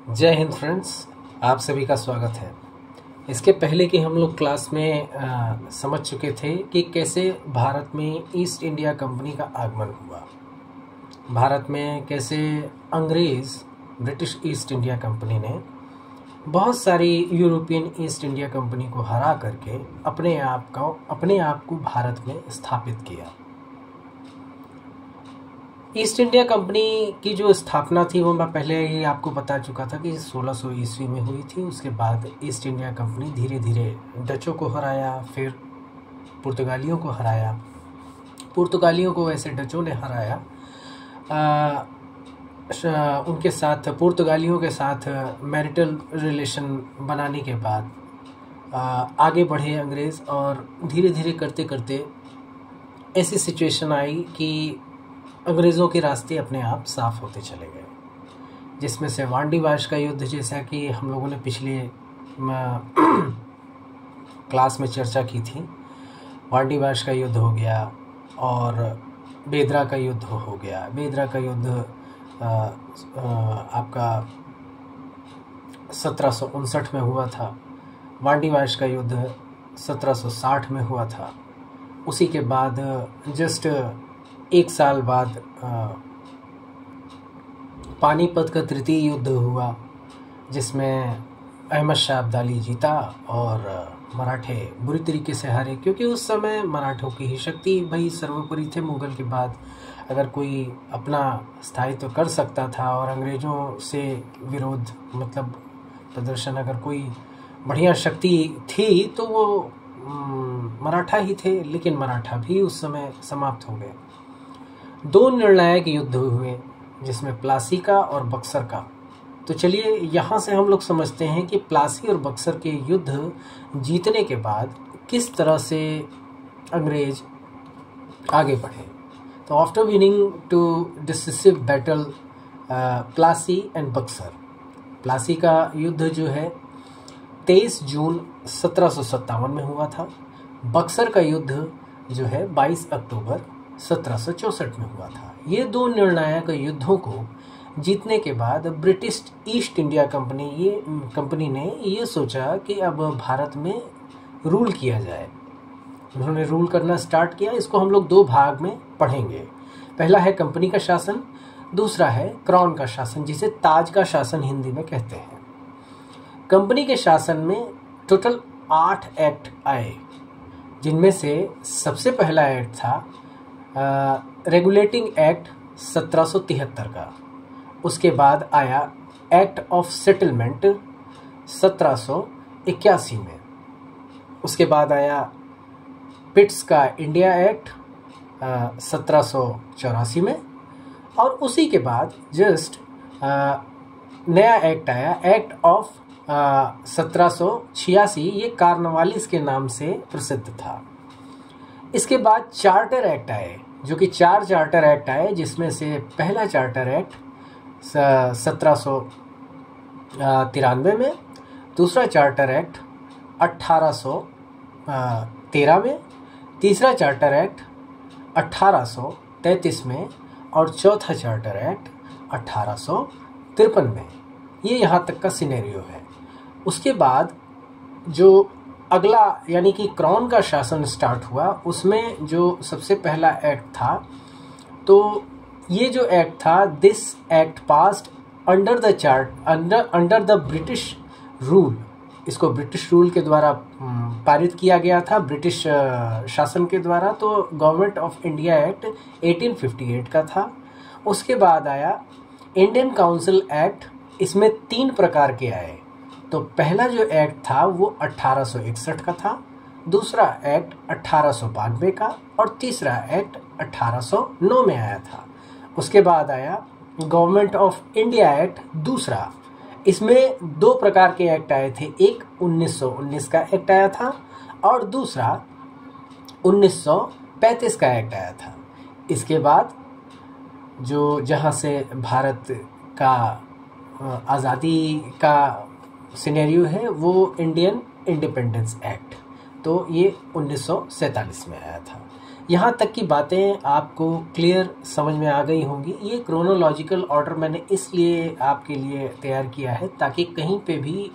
जय हिंद फ्रेंड्स, आप सभी का स्वागत है। इसके पहले कि हम लोग क्लास में समझ चुके थे कि कैसे भारत में ईस्ट इंडिया कंपनी का आगमन हुआ। भारत में कैसे अंग्रेज़ ब्रिटिश ईस्ट इंडिया कंपनी ने बहुत सारी यूरोपियन ईस्ट इंडिया कंपनी को हरा करके अपने आप को भारत में स्थापित किया। ईस्ट इंडिया कंपनी की जो स्थापना थी वो मैं पहले ही आपको बता चुका था कि 1600 ईस्वी में हुई थी। उसके बाद ईस्ट इंडिया कंपनी धीरे धीरे डचों को हराया, फिर पुर्तगालियों को हराया। पुर्तगालियों को वैसे डचों ने हराया। उनके साथ पुर्तगालियों के साथ मैरिटल रिलेशन बनाने के बाद आगे बढ़े अंग्रेज़, और धीरे धीरे करते करते ऐसी सिचुएशन आई कि अंग्रेज़ों के रास्ते अपने आप साफ होते चले गए, जिसमें से वांडीवाश का युद्ध, जैसा कि हम लोगों ने पिछले क्लास में चर्चा की थी, वांडीवाश का युद्ध हो गया और बेदरा का युद्ध हो गया। बेदरा का युद्ध आपका 1759 में हुआ था। वांडीवाश का युद्ध 1760 में हुआ था। उसी के बाद जस्ट एक साल बाद पानीपत का तृतीय युद्ध हुआ, जिसमें अहमद शाह अब्दाली जीता और मराठे बुरी तरीके से हारे, क्योंकि उस समय मराठों की ही शक्ति भाई सर्वोपरि थे। मुगल के बाद अगर कोई अपना स्थायित्व कर सकता था और अंग्रेज़ों से विरोध मतलब प्रदर्शन, अगर कोई बढ़िया शक्ति थी तो वो मराठा ही थे। लेकिन मराठा भी उस समय समाप्त हो गए। दो निर्णायक युद्ध हुए, जिसमें प्लासी का और बक्सर का। तो चलिए यहाँ से हम लोग समझते हैं कि प्लासी और बक्सर के युद्ध जीतने के बाद किस तरह से अंग्रेज आगे बढ़े। तो after winning two decisive battle Plassey and Buxar, Plassey का युद्ध जो है 23 जून 1757 में हुआ था। बक्सर का युद्ध जो है 22 अक्टूबर 1764 में हुआ था। ये दो निर्णायक युद्धों को जीतने के बाद ब्रिटिश ईस्ट इंडिया कंपनी ने ये सोचा कि अब भारत में रूल किया जाए। उन्होंने रूल करना स्टार्ट किया। इसको हम लोग दो भाग में पढ़ेंगे। पहला है कंपनी का शासन, दूसरा है क्राउन का शासन, जिसे ताज का शासन हिंदी में कहते हैं। कंपनी के शासन में टोटल 8 एक्ट आए, जिनमें से सबसे पहला एक्ट था रेगुलेटिंग एक्ट 1773 का। उसके बाद आया एक्ट ऑफ सेटलमेंट 1781 में। उसके बाद आया पिट्स का इंडिया एक्ट 1784 में। और उसी के बाद जस्ट नया एक्ट आया, एक्ट ऑफ 1786। ये कार्नवालिस के नाम से प्रसिद्ध था। इसके बाद चार्टर एक्ट आए, जो कि 4 चार्टर एक्ट आए, जिसमें से पहला चार्टर एक्ट 1793 में, दूसरा चार्टर एक्ट 1813 में, तीसरा चार्टर एक्ट 1833 में और चौथा चार्टर एक्ट 1853 में। ये यहाँ तक का सिनेरियो है। उसके बाद जो अगला यानी कि क्राउन का शासन स्टार्ट हुआ, उसमें जो सबसे पहला एक्ट था, तो ये जो एक्ट था, this act passed under the British rule. इसको ब्रिटिश रूल के द्वारा पारित किया गया था, ब्रिटिश शासन के द्वारा। तो गवर्नमेंट ऑफ इंडिया एक्ट 1858 का था। उसके बाद आया इंडियन काउंसिल एक्ट। इसमें 3 प्रकार के आए। तो पहला जो एक्ट था वो 1861 का था, दूसरा एक्ट 1892 का और तीसरा एक्ट 1809 में आया था। उसके बाद आया गवर्नमेंट ऑफ इंडिया एक्ट दूसरा। इसमें 2 प्रकार के एक्ट आए थे। एक 1919 का एक्ट आया था और दूसरा 1935 का एक्ट आया था। इसके बाद जो जहाँ से भारत का आज़ादी का सिनेरियो है वो इंडियन इंडिपेंडेंस एक्ट, तो ये 1947 में आया था। यहाँ तक की बातें आपको क्लियर समझ में आ गई होंगी। ये क्रोनोलॉजिकल ऑर्डर मैंने इसलिए आपके लिए तैयार किया है ताकि कहीं पे भी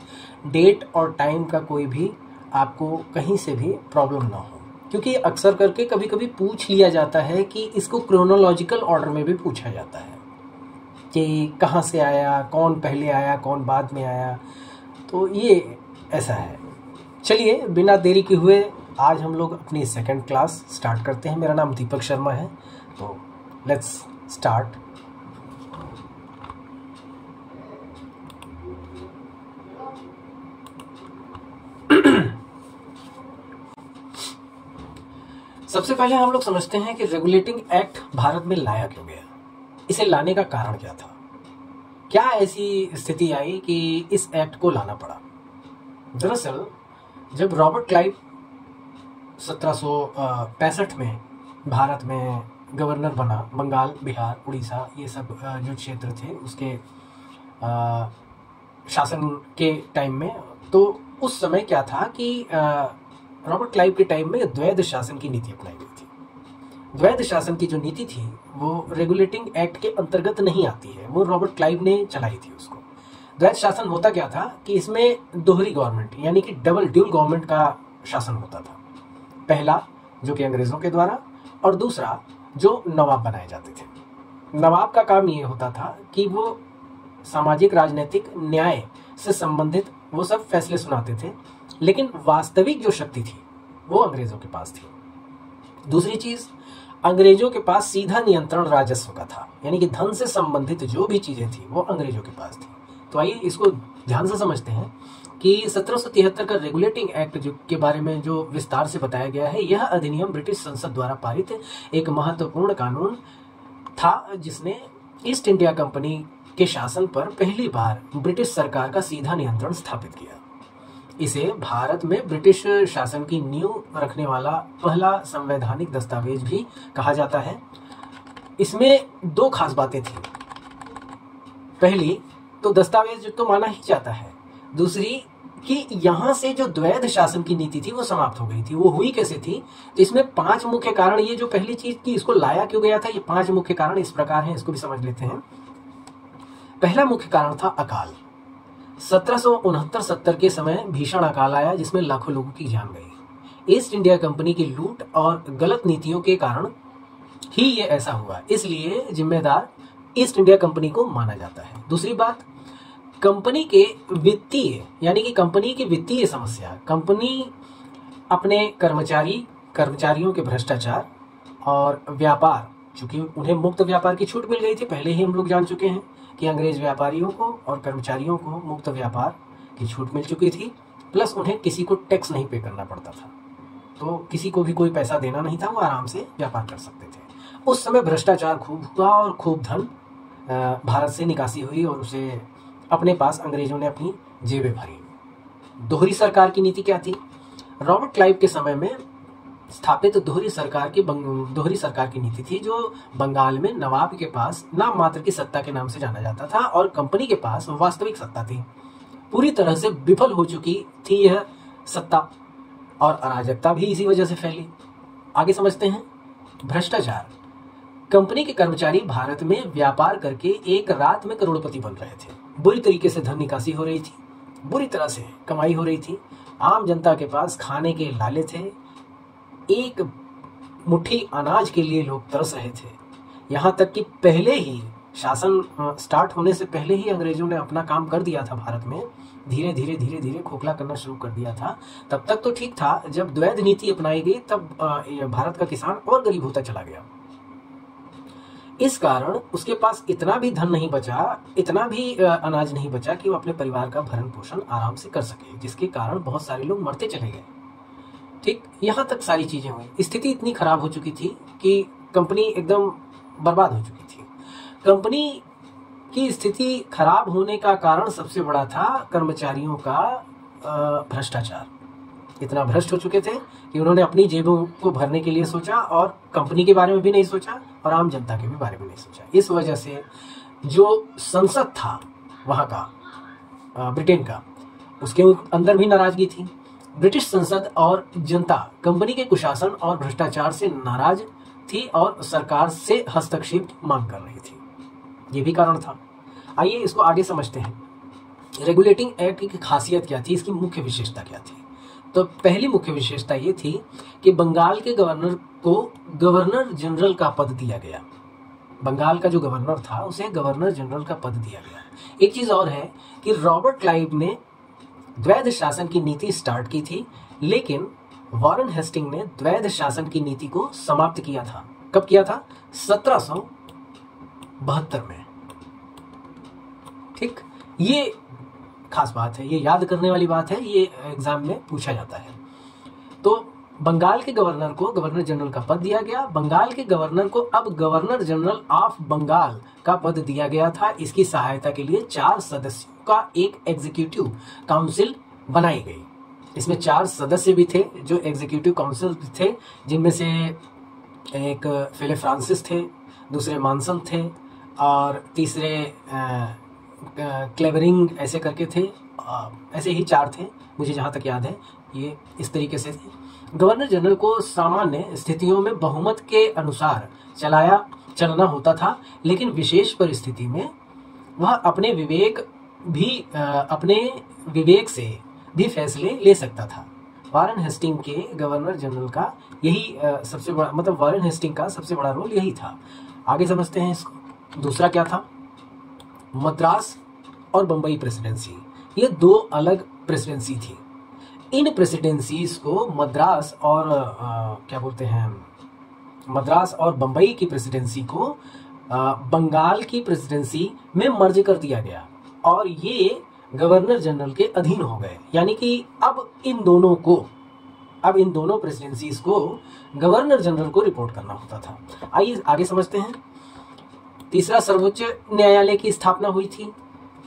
डेट और टाइम का कोई भी आपको कहीं से भी प्रॉब्लम ना हो, क्योंकि अक्सर करके कभी कभी पूछ लिया जाता है कि इसको क्रोनोलॉजिकल ऑर्डर में भी पूछा जाता है कि कहाँ से आया, कौन पहले आया, कौन बाद में आया। तो ये ऐसा है। चलिए बिना देरी के हुए आज हम लोग अपनी सेकंड क्लास स्टार्ट करते हैं। मेरा नाम दीपक शर्मा है, तो लेट्स स्टार्ट। सबसे पहले हम लोग समझते हैं कि रेगुलेटिंग एक्ट भारत में लाया क्यों गया, इसे लाने का कारण क्या था, क्या ऐसी स्थिति आई कि इस एक्ट को लाना पड़ा। दरअसल जब रॉबर्ट क्लाइव 1765 में भारत में गवर्नर बना, बंगाल, बिहार, उड़ीसा ये सब जो क्षेत्र थे उसके शासन के टाइम में, तो उस समय क्या था कि रॉबर्ट क्लाइव के टाइम में द्वैध शासन की नीति अपनाई गई थी। द्वैध शासन की जो नीति थी वो रेगुलेटिंग एक्ट के अंतर्गत नहीं आती है, वो रॉबर्ट क्लाइव ने चलाई थी उसको। द्वैध शासन होता क्या था कि इसमें दोहरी गवर्नमेंट यानी कि डबल ड्यूल गवर्नमेंट का शासन होता था। पहला जो कि अंग्रेजों के द्वारा, और दूसरा जो नवाब बनाए जाते थे। नवाब का काम ये होता था कि वो सामाजिक राजनीतिक न्याय से संबंधित वो सब फैसले सुनाते थे, लेकिन वास्तविक जो शक्ति थी वो अंग्रेजों के पास थी। दूसरी चीज, अंग्रेजों के पास सीधा नियंत्रण राजस्व का था, यानी कि धन से संबंधित जो भी चीजें थी वो अंग्रेजों के पास थी। तो आइए इसको ध्यान से समझते हैं कि 1773 का रेगुलेटिंग एक्ट जो के बारे में जो विस्तार से बताया गया है, यह अधिनियम ब्रिटिश संसद द्वारा पारित एक महत्वपूर्ण कानून था जिसने ईस्ट इंडिया कंपनी के शासन पर पहली बार ब्रिटिश सरकार का सीधा नियंत्रण स्थापित किया। इसे भारत में ब्रिटिश शासन की नींव रखने वाला पहला संवैधानिक दस्तावेज भी कहा जाता है। इसमें दो खास बातें थी। पहली तो दस्तावेज तो माना ही जाता है, दूसरी कि यहाँ से जो द्वैध शासन की नीति थी वो समाप्त हो गई थी। वो हुई कैसे थी, तो इसमें 5 मुख्य कारण, ये जो पहली चीज की इसको लाया क्यों गया था, ये 5 मुख्य कारण इस प्रकार हैं, इसको भी समझ लेते हैं। पहला मुख्य कारण था अकाल। 1769-70 के समय भीषण अकाल आया जिसमें लाखों लोगों की जान गई। ईस्ट इंडिया कंपनी की लूट और गलत नीतियों के कारण ही ये ऐसा हुआ, इसलिए जिम्मेदार ईस्ट इंडिया कंपनी को माना जाता है। दूसरी बात, कंपनी के वित्तीय यानी कि कंपनी की वित्तीय समस्या, कंपनी अपने कर्मचारियों के भ्रष्टाचार और व्यापार, चूंकि उन्हें मुक्त व्यापार की छूट मिल गई थी, पहले ही हम लोग जान चुके हैं कि अंग्रेज व्यापारियों को और कर्मचारियों को मुक्त व्यापार की छूट मिल चुकी थी, प्लस उन्हें किसी को टैक्स नहीं पे करना पड़ता था, तो किसी को भी कोई पैसा देना नहीं था, वो आराम से व्यापार कर सकते थे। उस समय भ्रष्टाचार खूब हुआ और खूब धन भारत से निकासी हुई और उसे अपने पास अंग्रेजों ने अपनी जेबें भरी। दोहरी सरकार की नीति क्या थी? रॉबर्ट क्लाइव के समय में स्थापित दोहरी सरकार की नीति थी, जो बंगाल में नवाब के पास नाम मात्र की सत्ता के नाम से जाना जाता था और कंपनी के पास वास्तविक सत्ता थी। पूरी तरह से विफल हो चुकी थी यह सत्ता और अराजकता भी इसी वजह से फैली। आगे समझते हैं। भ्रष्टाचार। कंपनी के कर्मचारी भारत में व्यापार करके एक रात में करोड़पति बन रहे थे। बुरी तरीके से धन निकासी हो रही थी, बुरी तरह से कमाई हो रही थी। आम जनता के पास खाने के लाले थे, एक मुट्ठी अनाज के लिए लोग तरस रहे थे। यहाँ तक कि पहले ही शासन स्टार्ट होने से पहले ही अंग्रेजों ने अपना काम कर दिया था भारत में, धीरे धीरे खोखला करना शुरू कर दिया था। तब तक तो ठीक था, जब द्वैध नीति अपनाई गई तब भारत का किसान और गरीब होता चला गया। इस कारण उसके पास इतना भी धन नहीं बचा, इतना भी अनाज नहीं बचा कि वो अपने परिवार का भरण पोषण आराम से कर सके, जिसके कारण बहुत सारे लोग मरते चले गए। ठीक, यहाँ तक सारी चीजें हुई। स्थिति इतनी खराब हो चुकी थी कि कंपनी एकदम बर्बाद हो चुकी थी। कंपनी की स्थिति खराब होने का कारण सबसे बड़ा था कर्मचारियों का भ्रष्टाचार। इतना भ्रष्ट हो चुके थे कि उन्होंने अपनी जेबों को भरने के लिए सोचा और कंपनी के बारे में भी नहीं सोचा और आम जनता के भी बारे में नहीं सोचा। इस वजह से जो संसद था वहाँ का, ब्रिटेन का, उसके अंदर भी नाराजगी थी। ब्रिटिश संसद और जनता कंपनी के कुशासन और भ्रष्टाचार से नाराज थी और सरकार से हस्तक्षेप मांग कर रही थी। ये भी कारण था। आइए इसको आगे समझते हैं। रेगुलेटिंग एक्ट की खासियत क्या थी, इसकी मुख्य विशेषता क्या थी? तो पहली मुख्य विशेषता ये थी कि बंगाल के गवर्नर को गवर्नर जनरल का पद दिया गया। बंगाल का जो गवर्नर था उसे गवर्नर जनरल का पद दिया गया। एक चीज और है कि रॉबर्ट क्लाइव ने द्वैध शासन की नीति स्टार्ट की थी, लेकिन वॉरेन हेस्टिंग ने द्वैध शासन की नीति को समाप्त किया था। कब किया था? 1772 में। ठीक, ये खास बात है, ये याद करने वाली बात है, ये एग्जाम में पूछा जाता है। तो बंगाल के गवर्नर को गवर्नर जनरल का पद दिया गया। बंगाल के गवर्नर को अब गवर्नर जनरल ऑफ बंगाल का पद दिया गया था। इसकी सहायता के लिए 4 सदस्यों का एक एग्जीक्यूटिव काउंसिल बनाई गई। इसमें 4 सदस्य भी थे जो एग्जीक्यूटिव काउंसिल थे, जिनमें से एक फिलिप फ्रांसिस थे, दूसरे मानसन थे और तीसरे क्लेवरिंग ऐसे करके थे। ऐसे ही 4 थे, मुझे जहाँ तक याद है ये इस तरीके से थे। गवर्नर जनरल को सामान्य स्थितियों में बहुमत के अनुसार चलना होता था, लेकिन विशेष परिस्थिति में वह अपने विवेक से भी फैसले ले सकता था। वॉरेन हेस्टिंग के गवर्नर जनरल का यही सबसे बड़ा, मतलब वॉरेन हेस्टिंग का सबसे बड़ा रोल यही था। आगे समझते हैं इसको। दूसरा क्या था? मद्रास और बंबई प्रेसिडेंसी, ये 2 अलग प्रेसिडेंसी थी। इन प्रेसिडेंसीज को मद्रास और मद्रास और बंबई की प्रेसिडेंसी को बंगाल की प्रेसिडेंसी में मर्ज कर दिया गया और ये गवर्नर जनरल के अधीन हो गए। यानी कि अब इन दोनों प्रेसिडेंसीज को गवर्नर जनरल को रिपोर्ट करना होता था। आइए आगे समझते हैं। तीसरा, सर्वोच्च न्यायालय की स्थापना हुई थी।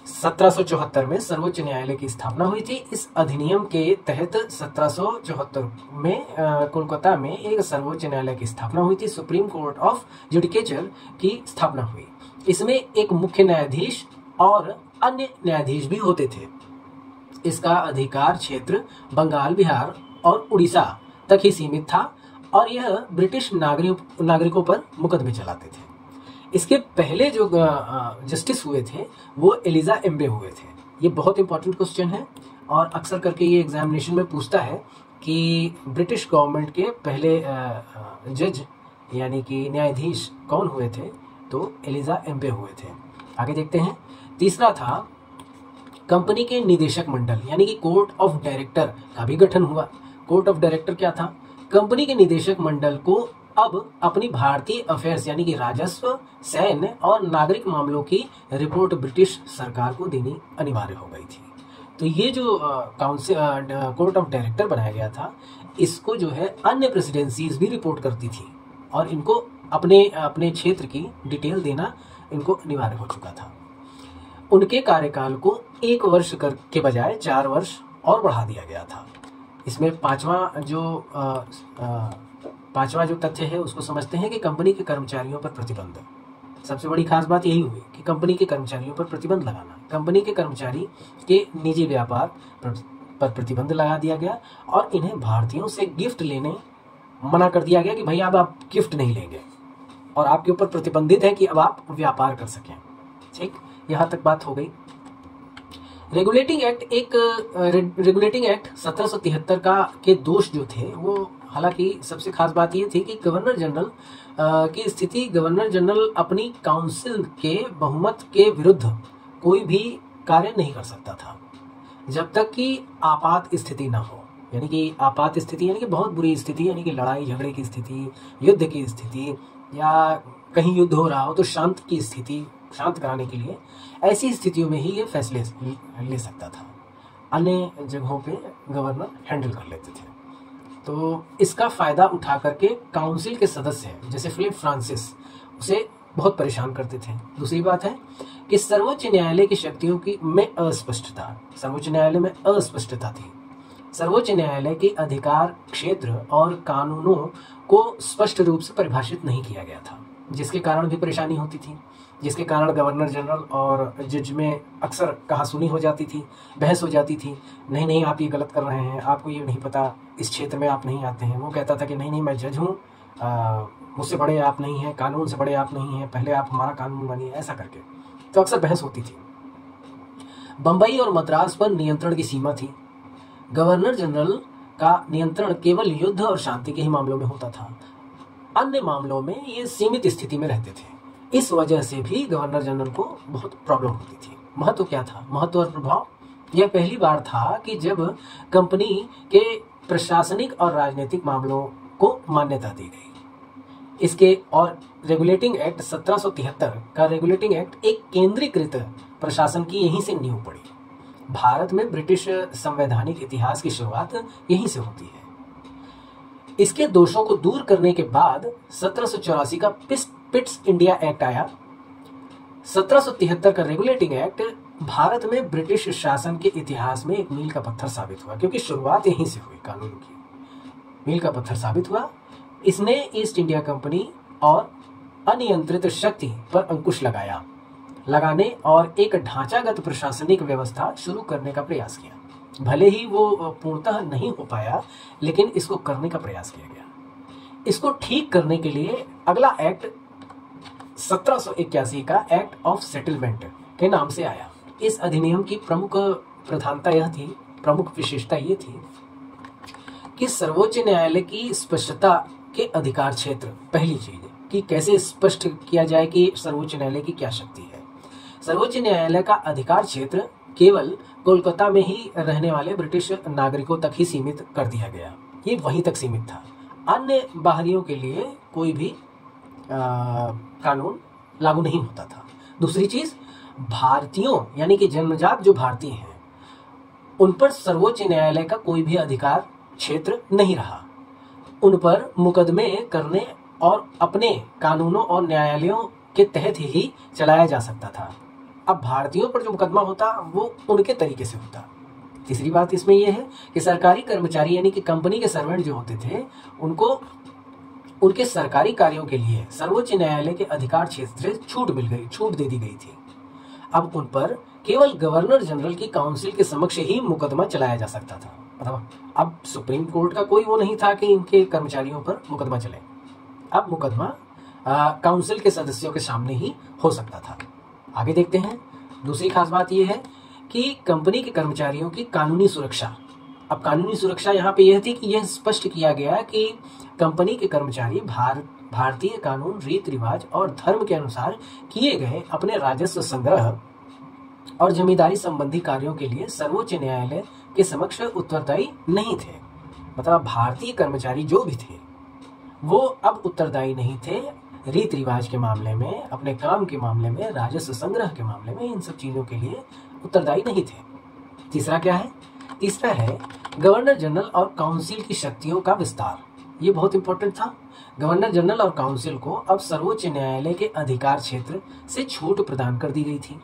1774 में सर्वोच्च न्यायालय की स्थापना हुई थी। इस अधिनियम के तहत 1774 में कोलकाता में एक सर्वोच्च न्यायालय की स्थापना हुई थी। सुप्रीम कोर्ट ऑफ जुडिकेचर की स्थापना हुई। इसमें एक मुख्य न्यायाधीश और अन्य न्यायाधीश भी होते थे। इसका अधिकार क्षेत्र बंगाल, बिहार और उड़ीसा तक ही सीमित था और यह ब्रिटिश नागरिकों पर मुकदमे चलाते थे। इसके पहले जो जस्टिस हुए थे वो एलिजा एम्बे हुए थे। ये बहुत इंपॉर्टेंट क्वेश्चन है और अक्सर करके ये एग्जामिनेशन में पूछता है कि ब्रिटिश गवर्नमेंट के पहले जज यानी कि न्यायाधीश कौन हुए थे, तो एलिजा एम्बे हुए थे। आगे देखते हैं। तीसरा था कंपनी के निदेशक मंडल यानी कि कोर्ट ऑफ डायरेक्टर का भी गठन हुआ। कोर्ट ऑफ डायरेक्टर क्या था? कंपनी के निदेशक मंडल को अब अपनी भारतीय अफेयर्स यानी कि राजस्व, सैन्य और नागरिक मामलों की रिपोर्ट ब्रिटिश सरकार को देनी अनिवार्य हो गई थी। तो ये जो कोर्ट ऑफ डायरेक्टर बनाया गया था, इसको जो है अन्य प्रेसिडेंसीज भी रिपोर्ट करती थी और इनको अपने क्षेत्र की डिटेल देना इनको अनिवार्य हो चुका था। उनके कार्यकाल को 1 वर्ष के बजाय 4 वर्ष और बढ़ा दिया गया था। इसमें पांचवा जो तथ्य है उसको समझते हैं कि कंपनी के कर्मचारियों पर प्रतिबंध। सबसे बड़ी खास बात यही हुई कि कंपनी के कर्मचारियों पर प्रतिबंध लगाना। कंपनी के कर्मचारी के निजी व्यापार पर प्रतिबंध लगा दिया गया और इन्हें भारतीयों से गिफ्ट लेने मना कर दिया गया कि भाई अब आप गिफ्ट नहीं लेंगे और आपके ऊपर प्रतिबंधित है कि अब आप व्यापार कर सकें। ठीक, यहाँ तक बात हो गई। रेगुलेटिंग एक्ट 1773 के दोष जो थे वो, हालांकि सबसे खास बात ये थी कि गवर्नर जनरल की स्थिति, गवर्नर जनरल अपनी काउंसिल के बहुमत के विरुद्ध कोई भी कार्य नहीं कर सकता था जब तक कि आपात स्थिति ना हो। यानी कि आपात स्थिति यानी कि बहुत बुरी स्थिति, यानी कि लड़ाई झगड़े की स्थिति, युद्ध की स्थिति या कहीं युद्ध हो रहा हो तो शांत कराने के लिए, ऐसी स्थितियों में ही ये फैसले ले सकता था। अन्य जगहों पे गवर्नर हैंडल कर लेते थे। तो इसका फायदा उठा करके काउंसिल के सदस्य जैसे फिलिप फ्रांसिस उसे बहुत परेशान करते थे। दूसरी बात है कि सर्वोच्च न्यायालय की शक्तियों में अस्पष्टता, सर्वोच्च न्यायालय में अस्पष्टता थी। सर्वोच्च न्यायालय के अधिकार क्षेत्र और कानूनों को स्पष्ट रूप से परिभाषित नहीं किया गया था, जिसके कारण भी परेशानी होती थी। जिसके कारण गवर्नर जनरल और जज में अक्सर कहासुनी हो जाती थी, बहस हो जाती थी। नहीं नहीं, आप ये गलत कर रहे हैं, आपको ये नहीं पता, इस क्षेत्र में आप नहीं आते हैं। वो कहता था कि नहीं नहीं, मैं जज हूँ, मुझसे बड़े आप नहीं हैं, कानून से बड़े आप नहीं हैं, पहले आप हमारा कानून बनिए, ऐसा करके। तो अक्सर बहस होती थी। बम्बई और मद्रास पर नियंत्रण की सीमा थी। गवर्नर जनरल का नियंत्रण केवल युद्ध और शांति के ही मामलों में होता था, अन्य मामलों में ये सीमित स्थिति में रहते थे। इस वजह से भी गवर्नर जनरल को बहुत प्रॉब्लम होती थी। महत्व क्या था? महत्व और प्रभाव। यह पहली बार था कि जब कंपनी के प्रशासनिक और राजनीतिक मामलों को मान्यता दी गई। इसके और रेगुलेटिंग एक्ट 1773 का रेगुलेटिंग एक्ट एक केंद्रीकृत प्रशासन की यहीं से नींव पड़ी। भारत में ब्रिटिश संवैधानिक इतिहास की शुरुआत यहीं से होती है। इसके दोषों को दूर करने के बाद 1784 का पिट्स इंडिया एक्ट आया। 1773 का रेगुलेटिंग एक्ट भारत में ब्रिटिश शासन के इतिहास में एक मील का पत्थर साबित हुआ, क्योंकि शुरुआत यहीं से हुई। कानून की मील का पत्थर साबित हुआ। इसने ईस्ट इंडिया कंपनी और अनियंत्रित शक्ति पर अंकुश लगाने और एक ढांचागत प्रशासनिक व्यवस्था शुरू करने का प्रयास किया। भले ही वो पूर्णतः नहीं हो पाया, लेकिन इसको करने का प्रयास किया गया। इसको ठीक करने के लिए अगला एक्ट 1781 का एक्ट ऑफ सेटलमेंट के नाम से आया। इस अधिनियम की प्रमुख विशेषता ये थी कि सर्वोच्च न्यायालय की स्पष्टता के अधिकार क्षेत्र, पहली चीज कि कैसे स्पष्ट किया जाए कि सर्वोच्च न्यायालय की क्या शक्ति है। सर्वोच्च न्यायालय का अधिकार क्षेत्र केवल कोलकाता में ही रहने वाले ब्रिटिश नागरिकों तक ही सीमित कर दिया गया। ये वहीं तक सीमित था। अन्य बाहरियों के लिए कोई भी कानून लागू नहीं होता था। दूसरी चीज, भारतीयों यानी कि जन्मजात जो भारतीय हैं, उन पर सर्वोच्च न्यायालय का कोई भी अधिकार क्षेत्र नहीं रहा। उन पर मुकदमे करने और अपने कानूनों और न्यायालयों के तहत ही चलाया जा सकता था। अब भारतीयों पर जो मुकदमा होता वो उनके तरीके से होता। तीसरी बात इसमें यह है कि सरकारी कर्मचारी यानी कि कंपनी के सर्वेंट जो होते थे, उनको उनके सरकारी कार्यों के लिए सर्वोच्च न्यायालय के अधिकार क्षेत्र से छूट दे दी गई थी। अब उन पर केवल गवर्नर जनरल की काउंसिल के समक्ष ही मुकदमा चलाया जा सकता था। मतलब अब सुप्रीम कोर्ट का कोई वो नहीं था कि इनके कर्मचारियों पर मुकदमा चले। अब मुकदमा काउंसिल के सदस्यों के सामने ही हो सकता था। आगे देखते हैं। दूसरी खास बात यह है कि कंपनी के कर्मचारियों की कानूनी सुरक्षा। अब कानूनी सुरक्षा यहाँ पे यह थी कि यह स्पष्ट किया गया कि कंपनी के कर्मचारी भारतीय कानून, रीति रिवाज और धर्म के अनुसार किए गए अपने राजस्व संग्रह और जमींदारी संबंधी कार्यों के लिए सर्वोच्च न्यायालय के समक्ष उत्तरदायी नहीं थे। मतलब भारतीय कर्मचारी जो भी थे वो अब उत्तरदायी नहीं थे रीति रिवाज के मामले में, अपने काम के मामले में, राजस्व संग्रह के मामले में, इन सब चीजों के लिए उत्तरदायी नहीं थे। तीसरा क्या है? तीसरा है गवर्नर जनरल और काउंसिल की शक्तियों का विस्तार। ये बहुत इंपॉर्टेंट था। गवर्नर जनरल और काउंसिल को अब सर्वोच्च न्यायालय के अधिकार क्षेत्र से छूट प्रदान कर दी गई थी।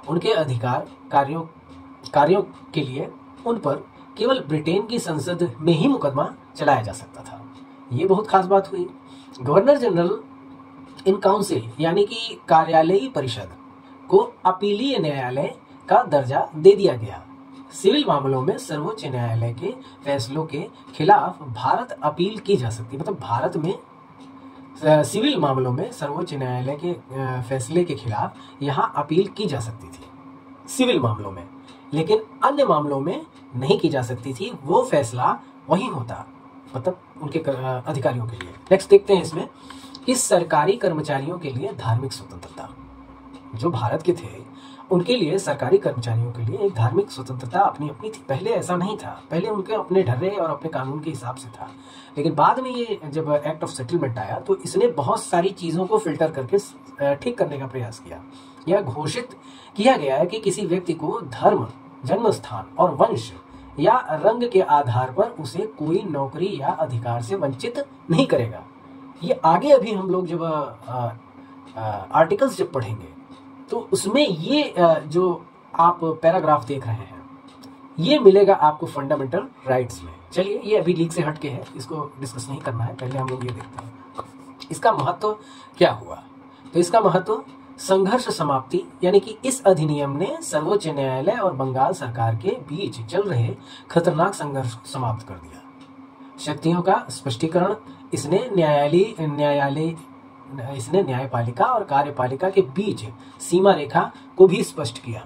उनके अधिकार कार्यों के लिए उन पर केवल ब्रिटेन की संसद में ही मुकदमा चलाया जा सकता था। ये बहुत खास बात हुई। गवर्नर जनरल इन काउंसिल यानी कि कार्यालयी परिषद को अपीलीय न्यायालय का दर्जा दे दिया गया। सिविल मामलों में सर्वोच्च न्यायालय के फैसलों के खिलाफ भारत अपील की जा सकती। मतलब भारत में सिविल मामलों में सर्वोच्च न्यायालय के फैसले के खिलाफ यहाँ अपील की जा सकती थी सिविल मामलों में, लेकिन अन्य मामलों में नहीं की जा सकती थी। वो फैसला वही होता, मतलब उनके अधिकारियों के लिए। नेक्स्ट देखते हैं इसमें कि सरकारी कर्मचारियों के लिए धार्मिक स्वतंत्रता। जो भारत के थे उनके लिए, सरकारी कर्मचारियों के लिए एक धार्मिक स्वतंत्रता अपनी अपनी थी। पहले ऐसा नहीं था। पहले उनके अपने ढर्रे और अपने कानून के हिसाब से था, लेकिन बाद में ये जब एक्ट ऑफ सेटलमेंट आया तो इसने बहुत सारी चीज़ों को फिल्टर करके ठीक करने का प्रयास किया। यह घोषित किया गया है कि किसी व्यक्ति को धर्म, जन्म स्थान और वंश या रंग के आधार पर उसे कोई नौकरी या अधिकार से वंचित नहीं करेगा। ये आगे अभी हम लोग जब आर्टिकल्स जब पढ़ेंगे तो उसमें ये जो आप पैराग्राफ देख रहे हैं ये मिलेगा आपको फंडामेंटल राइट्स में। चलिए, ये अभी लीक से हटके है, इसको डिस्कस नहीं करना है। पहले हम लोग ये देखते हैं इसका महत्व क्या हुआ। तो इसका महत्व संघर्ष समाप्ति, यानी कि इस अधिनियम ने सर्वोच्च न्यायालय और बंगाल सरकार के बीच चल रहे खतरनाक संघर्ष को समाप्त कर दिया। शक्तियों का स्पष्टीकरण, इसने न्यायपालिका और कार्यपालिका के बीच सीमा रेखा को भी स्पष्ट किया।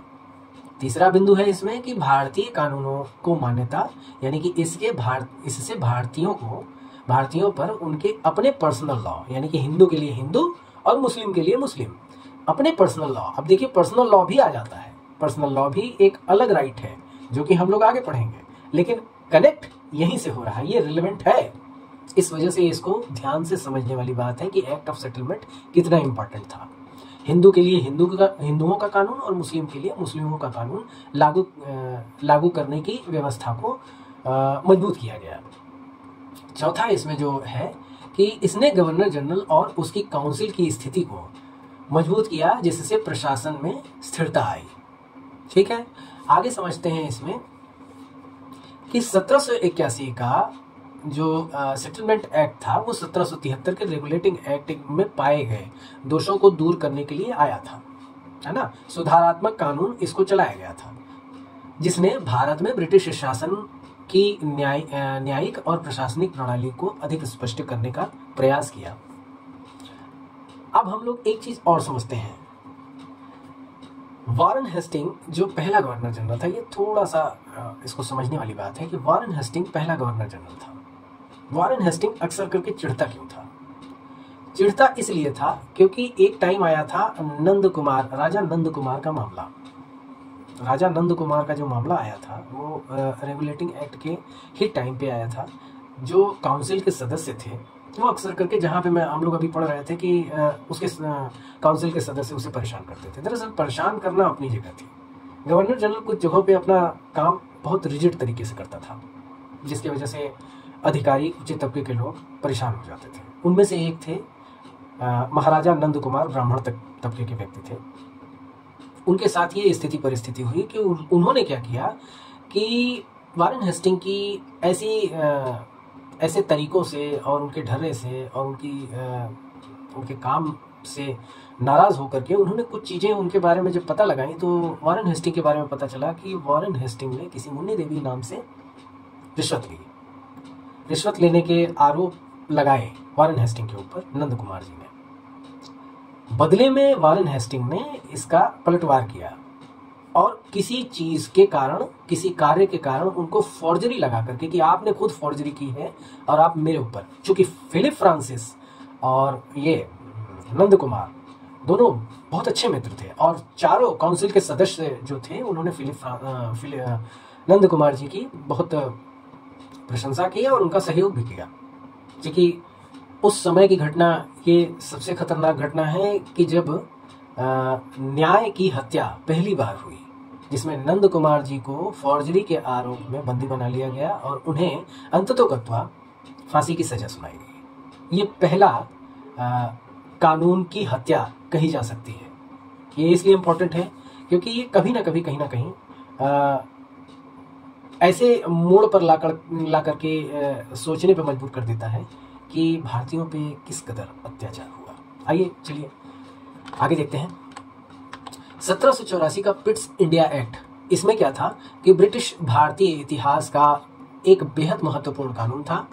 तीसरा बिंदु है इसमें कि भारतीय कानूनों को मान्यता, यानी कि इससे भारतीयों पर उनके अपने पर्सनल लॉ, यानी कि हिंदू के लिए हिंदू और मुस्लिम के लिए मुस्लिम अपने पर्सनल लॉ। अब देखिए पर्सनल लॉ भी आ जाता है, पर्सनल लॉ भी एक अलग राइट है जो कि हम लोग आगे पढ़ेंगे, लेकिन कनेक्ट यहीं से हो रहा है, ये रिलेवेंट है। इस वजह से इसको ध्यान से समझने वाली बात है कि एक्ट ऑफ सेटलमेंट कितना इंपॉर्टेंट था। हिंदू के लिए हिंदुओं का कानून और मुस्लिम के लिए मुस्लिमों का कानून लागू करने की व्यवस्था को मजबूत किया गया। चौथा इसमें जो है कि इसने गवर्नर जनरल और उसकी काउंसिल की स्थिति को मजबूत किया, जिससे प्रशासन में स्थिरता आई। ठीक है, आगे समझते हैं इसमें कि 1781 का जो सेटलमेंट एक्ट था वो 1773 के रेगुलेटिंग एक्ट में पाए गए दोषों को दूर करने के लिए आया था, है ना। सुधारात्मक कानून इसको चलाया गया था, जिसने भारत में ब्रिटिश शासन की न्यायिक और प्रशासनिक प्रणाली को अधिक स्पष्ट करने का प्रयास किया। अब हम लोग एक चीज और समझते हैं। वॉरेन हेस्टिंग जो पहला गवर्नर जनरल था, ये थोड़ा सा इसको समझने वाली बात है कि वॉरेन हेस्टिंग पहला गवर्नर जनरल था। वॉरेन हेस्टिंग अक्सर करके चिढ़ता क्यों था? चिढ़ता इसलिए था क्योंकि एक टाइम आया था राजा नंद कुमार का मामला। राजा नंद कुमार का जो मामला आया था वो रेगुलेटिंग एक्ट के ही टाइम पे आया था। जो काउंसिल के सदस्य थे वो अक्सर करके, जहाँ पे हम लोग अभी पढ़ रहे थे कि उसके काउंसिल के सदस्य उसे परेशान करते थे। दरअसल परेशान करना अपनी जगह थी। गवर्नर जनरल कुछ जगहों पे अपना काम बहुत रिजिड तरीके से करता था, जिसकी वजह से अधिकारी, उच्च तबके के लोग परेशान हो जाते थे। उनमें से एक थे महाराजा नंद कुमार, ब्राह्मण तबके के व्यक्ति थे। उनके साथ ये स्थिति परिस्थिति हुई कि उन्होंने क्या किया कि वॉरेन हेस्टिंग की ऐसे तरीकों से और उनके ढर्रे से और उनके काम से नाराज़ होकर के उन्होंने कुछ चीज़ें उनके बारे में जब पता लगाई तो वॉरेन हेस्टिंग के बारे में पता चला कि वॉरेन हेस्टिंग ने किसी मुन्नी देवी नाम से रिश्वत ली। रिश्वत लेने के आरोप लगाए वॉरेन हेस्टिंग के ऊपर नंद कुमार जी ने। बदले में वॉरेन हेस्टिंग ने इसका पलटवार किया और किसी चीज के कारण, किसी कार्य के कारण उनको फॉर्जरी लगा करके कि आपने खुद फॉर्जरी की है और आप मेरे ऊपर, चूंकि फिलिप फ्रांसिस और ये नंद कुमार दोनों बहुत अच्छे मित्र थे और चारों काउंसिल के सदस्य जो थे उन्होंने नंद कुमार जी की बहुत प्रशंसा की और उनका सहयोग भी किया। क्योंकि उस समय की घटना ये सबसे खतरनाक घटना है कि जब न्याय की हत्या पहली बार हुई, जिसमें नंद कुमार जी को फॉर्जरी के आरोप में बंदी बना लिया गया और उन्हें अंततोगत्वा फांसी की सजा सुनाई गई। ये पहला कानून की हत्या कही जा सकती है। ये इसलिए इम्पोर्टेंट है क्योंकि ये कभी ना कभी, कहीं ना कहीं ऐसे मोड़ पर ला करके सोचने पर मजबूर कर देता है कि भारतीयों पे किस कदर अत्याचार हुआ। आइए चलिए आगे देखते हैं। 1784 का पिट्स इंडिया एक्ट, इसमें क्या था कि ब्रिटिश भारतीय इतिहास का एक बेहद महत्वपूर्ण कानून था।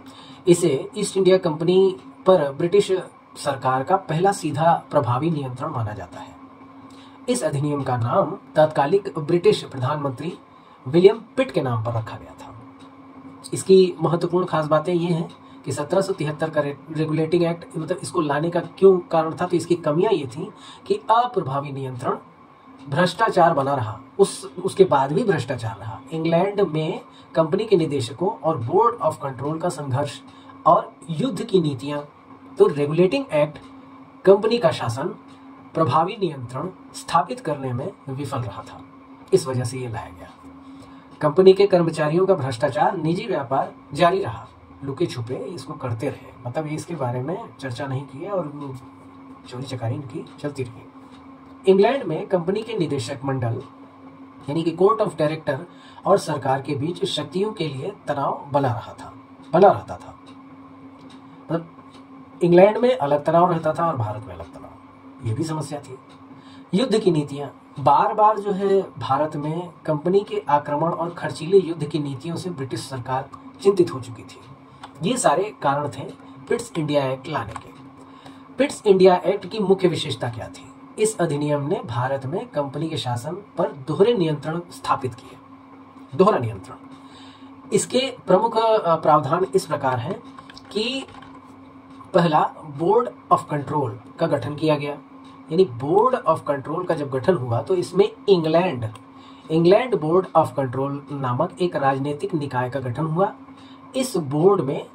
इसे ईस्ट इंडिया कंपनी पर ब्रिटिश सरकार का पहला सीधा प्रभावी नियंत्रण माना जाता है। इस अधिनियम का नाम तत्कालिक ब्रिटिश प्रधानमंत्री विलियम पिट के नाम पर रखा गया था। इसकी महत्वपूर्ण खास बातें ये हैं कि 1773 का रेगुलेटिंग एक्ट, मतलब इसको लाने का क्यों कारण था, तो इसकी कमियां ये थी कि अप्रभावी नियंत्रण, भ्रष्टाचार बना रहा, उसके बाद भी भ्रष्टाचार रहा। इंग्लैंड में कंपनी के निदेशकों और बोर्ड ऑफ कंट्रोल का संघर्ष और युद्ध की नीतियां। तो रेगुलेटिंग एक्ट कंपनी का शासन, प्रभावी नियंत्रण स्थापित करने में विफल रहा था। इस वजह से ये लाया गया। कंपनी के कर्मचारियों का भ्रष्टाचार, निजी व्यापार जारी रहा, लुके छुपे इसको करते रहे, मतलब ये इसके बारे में चर्चा नहीं की और चोरी चकारी इनकी चलती रही। इंग्लैंड में कंपनी के निदेशक मंडल यानी कि कोर्ट ऑफ डायरेक्टर और सरकार के बीच शक्तियों के लिए तनाव बना रहता था। मतलब इंग्लैंड में अलग तनाव रहता था और भारत में अलग तनाव, ये भी समस्या थी। युद्ध की नीतियां, बार बार जो है भारत में कंपनी के आक्रमण और खर्चीले युद्ध की नीतियों से ब्रिटिश सरकार चिंतित हो चुकी थी। ये सारे कारण थे पिट्स इंडिया एक्ट लाने के। पिट्स इंडिया एक्ट की मुख्य विशेषता क्या थी? इस अधिनियम ने भारत में कंपनी के शासन पर दोहरे नियंत्रण स्थापित किए। दोहरा नियंत्रण, इसके प्रमुख प्रावधान इस प्रकार हैं कि पहला, बोर्ड ऑफ कंट्रोल का गठन किया गया। यानी बोर्ड ऑफ कंट्रोल का जब गठन हुआ तो इसमें इंग्लैंड बोर्ड ऑफ कंट्रोल नामक एक राजनीतिक निकाय का गठन हुआ। इस बोर्ड में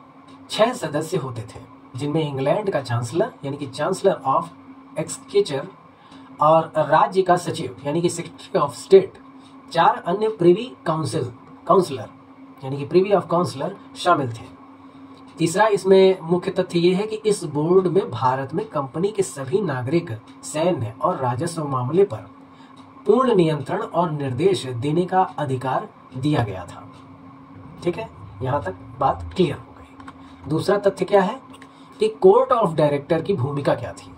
6 सदस्य होते थे, जिनमें इंग्लैंड का चांसलर यानी कि चांसलर ऑफ एक्सचेंजर और राज्य का सचिव यानी कि सेक्रेटरी ऑफ स्टेट, 4 अन्य प्रिवी काउंसलर यानी कि प्रिवी ऑफ काउंसलर शामिल थे। तीसरा, इसमें मुख्य तथ्य यह है कि इस बोर्ड में भारत में कंपनी के सभी नागरिक, सैन्य और राजस्व मामले पर पूर्ण नियंत्रण और निर्देश देने का अधिकार दिया गया था। ठीक है, यहां तक बात क्लियर हो गई। दूसरा तथ्य क्या है कि कोर्ट ऑफ डायरेक्टर की भूमिका क्या थी?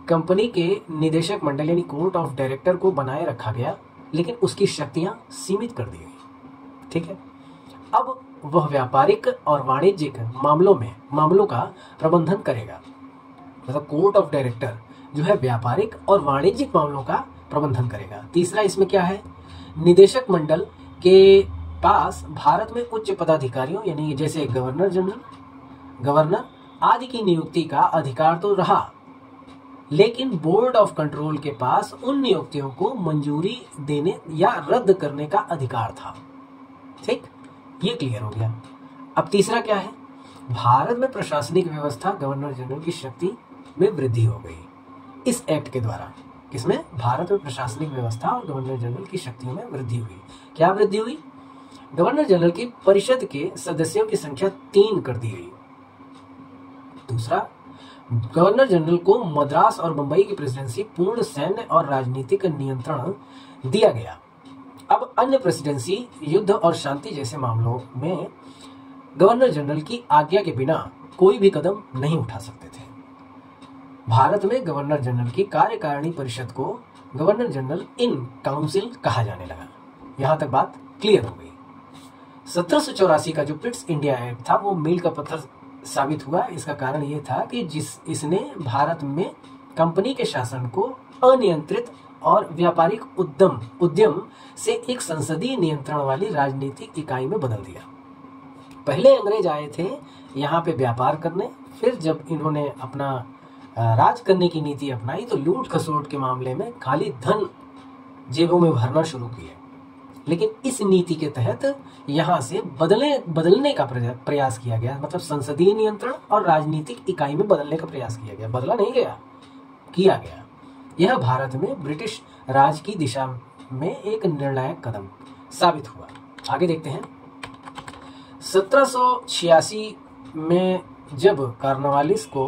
कंपनी के निदेशक मंडल यानी कोर्ट ऑफ डायरेक्टर को बनाए रखा गया, लेकिन उसकी शक्तियां सीमित कर दी गई। ठीक है, अब वह व्यापारिक और वाणिज्यिक मामलों का प्रबंधन करेगा। मतलब कोर्ट ऑफ डायरेक्टर जो है व्यापारिक और वाणिज्यिक मामलों का प्रबंधन करेगा। तीसरा, इसमें क्या है, निदेशक मंडल के पास भारत में उच्च पदाधिकारियों यानी जैसे गवर्नर जनरल, गवर्नर आदि की नियुक्ति का अधिकार तो रहा, लेकिन बोर्ड ऑफ कंट्रोल के पास उन नियुक्तियों को मंजूरी देने या रद्द करने का अधिकार था। ठीक, ये क्लियर हो गया। अब तीसरा क्या है, भारत में प्रशासनिक व्यवस्था, गवर्नर जनरल की शक्ति में वृद्धि हो गई इस एक्ट के द्वारा। किसमें? भारत में प्रशासनिक व्यवस्था और गवर्नर जनरल की शक्तियों में वृद्धि हुई। क्या वृद्धि हुई? गवर्नर जनरल की परिषद के सदस्यों की संख्या 3 कर दी गई। दूसरा, गवर्नर जनरल को मद्रास और मुंबई की प्रेसिडेंसी पूर्ण सैन्य और राजनीतिक नियंत्रण दिया गया। अब अन्य प्रेसिडेंसी, युद्ध और शांति जैसे मामलों में गवर्नर जनरल की आज्ञा के बिना कोई भी कदम नहीं उठा सकते थे। भारत में गवर्नर जनरल की कार्यकारिणी परिषद को गवर्नर जनरल इन काउंसिल कहा जाने लगा। यहां तक बात क्लियर हो गई। 1784 का जो पिट्स इंडिया एक्ट था वो मील का पत्थर साबित हुआ। इसका कारण ये था कि इसने भारत में कंपनी के शासन को अनियंत्रित और व्यापारिक उद्यम से एक संसदीय नियंत्रण वाली राजनीतिक इकाई में बदल दिया। पहले अंग्रेज आए थे यहाँ पे व्यापार करने, फिर जब इन्होंने अपना राज करने की नीति अपनाई तो लूट खसोट के मामले में खाली धन जेबों में भरना शुरू किए। लेकिन इस नीति के तहत यहाँ से बदलने का प्रयास किया गया। मतलब संसदीय नियंत्रण और राजनीतिक इकाई में बदलने का प्रयास किया गया। बदला नहीं गया, किया गया। यह भारत में ब्रिटिश राज की दिशा में एक निर्णायक कदम साबित हुआ। आगे देखते हैं। 1786 में जब कॉर्नवालिस को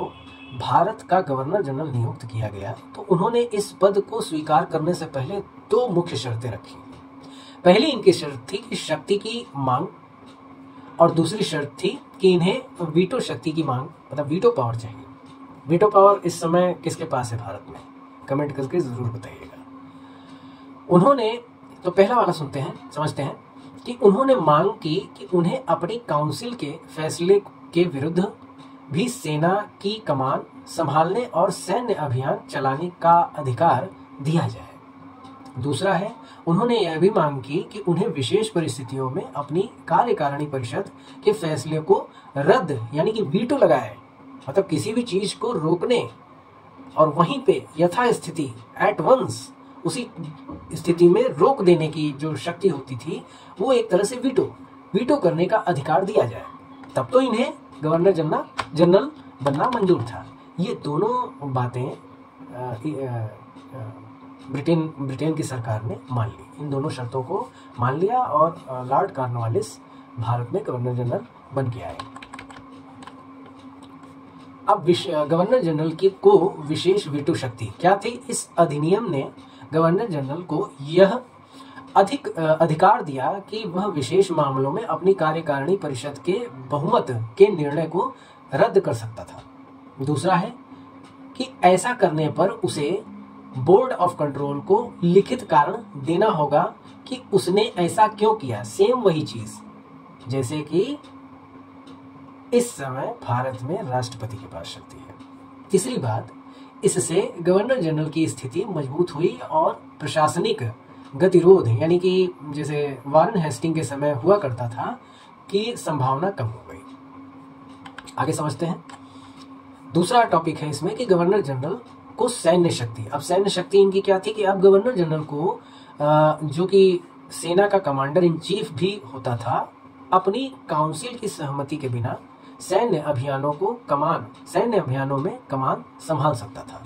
भारत का गवर्नर जनरल नियुक्त किया गया तो उन्होंने इस पद को स्वीकार करने से पहले 2 मुख्य शर्तें रखी। पहली इनकी शर्त थी कि शक्ति की मांग, और दूसरी शर्त थी कि इन्हें वीटो शक्ति की मांग, मतलब वीटो पावर चाहिए। वीटो पावर इस समय किसके पास है भारत में? कमेंट करके जरूर बताइएगा। उन्होंने तो पहला वाला समझते हैं कि उन्होंने मांग की कि उन्हें अपनी काउंसिल के फैसले के विरुद्ध भी सेना की कमान संभालने और सैन्य अभियान चलाने का अधिकार दिया जाए। दूसरा है, उन्होंने यह भी मांग की कि उन्हें विशेष परिस्थितियों में अपनी कार्यकारिणी परिषद के फैसले को रद्द यानी कि वीटो लगाए, मतलब किसी भी चीज को रोकने और वहीं पे यथास्थिति एट वंस उसी स्थिति में रोक देने की जो शक्ति होती थी वो एक तरह से वीटो करने का अधिकार दिया जाए। तब तो इन्हें गवर्नर जनरल बनना मंजूर था। ये दोनों बातें ब्रिटेन की सरकार ने मान ली। इन दोनों शर्तों को मान लिया और लॉर्ड कॉर्नवालिस भारत में गवर्नर जनरल बन के आए। अब गवर्नर जनरल को विशेष वीटो शक्ति क्या थी? इस अधिनियम ने गवर्नर जनरल को यह अधिकार दिया कि वह विशेष मामलों में अपनी कार्यकारिणी परिषद के बहुमत के निर्णय को रद्द कर सकता था। दूसरा है कि ऐसा करने पर उसे बोर्ड ऑफ कंट्रोल को लिखित कारण देना होगा कि उसने ऐसा क्यों किया। सेम वही चीज जैसे कि इस समय भारत में राष्ट्रपति के पास शक्ति है। तीसरी बात, इससे गवर्नर जनरल की स्थिति मजबूत हुई और प्रशासनिक गतिरोध यानी कि जैसे वारन हेस्टिंग के समय हुआ करता था की संभावना कम हो गई। आगे समझते हैं। दूसरा टॉपिक है इसमें कि गवर्नर जनरल को सैन्य शक्ति। अब सैन्य शक्ति इनकी क्या थी कि अब गवर्नर जनरल को जो कि सेना का कमांडर इन चीफ भी होता था, अपनी काउंसिल की सहमति के बिना सैन्य अभियानों में कमान संभाल सकता था।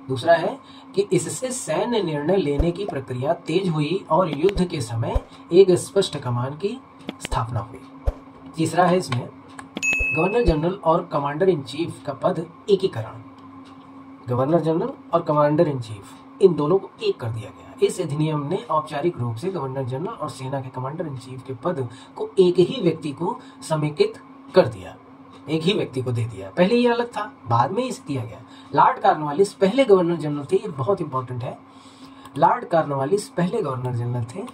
दूसरा है कि इससे सैन्य निर्णय लेने की प्रक्रिया तेज हुई और युद्ध के समय एक स्पष्ट कमान की स्थापना हुई। तीसरा है इसमें गवर्नर जनरल और कमांडर इन चीफ का पद एकीकरण। गवर्नर जनरल और कमांडर इन चीफ इन दोनों को एक कर दिया गया। इस अधिनियम ने औपचारिक रूप से गवर्नर जनरल और सेना के कमांडर इन चीफ के पद को एक ही व्यक्ति को समेकित कर दिया, एक ही व्यक्ति को दे दिया। पहले ये अलग था, बाद में इसे दिया गया। लॉर्ड कॉर्नवालिस पहले गवर्नर जनरल थे, ये बहुत इंपॉर्टेंट है। लॉर्ड कॉर्नवालिस पहले गवर्नर जनरल थे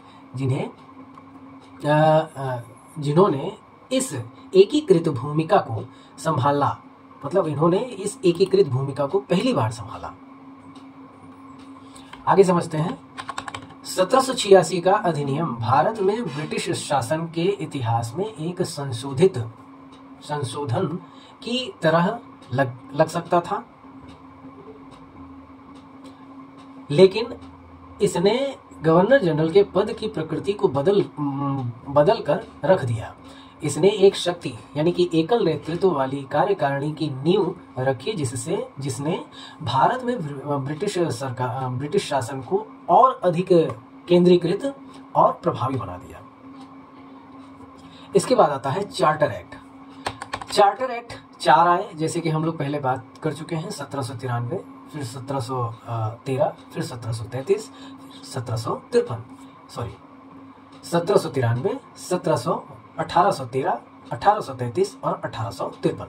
जिन्होंने इस एकीकृत भूमिका को संभाला, मतलब इन्होंने इस एकीकृत भूमिका को पहली बार संभाला। आगे समझते हैं। 1786 का अधिनियम भारत में ब्रिटिश शासन के इतिहास में एक संशोधन की तरह लग सकता था, लेकिन इसने गवर्नर जनरल के पद की प्रकृति को बदल कर रख दिया। इसने एक शक्ति यानी कि एकल नेतृत्व वाली कार्यकारिणी की नींव रखी, जिसने भारत में ब्रिटिश शासन को और अधिक केंद्रीकृत और प्रभावी बना दिया। इसके बाद आता है चार्टर एक्ट। चार्टर एक्ट 4 आए, जैसे कि हम लोग पहले बात कर चुके हैं। 1793, फिर 1713, फिर 1733, 1753, 1793, 1813, 1833 और 1853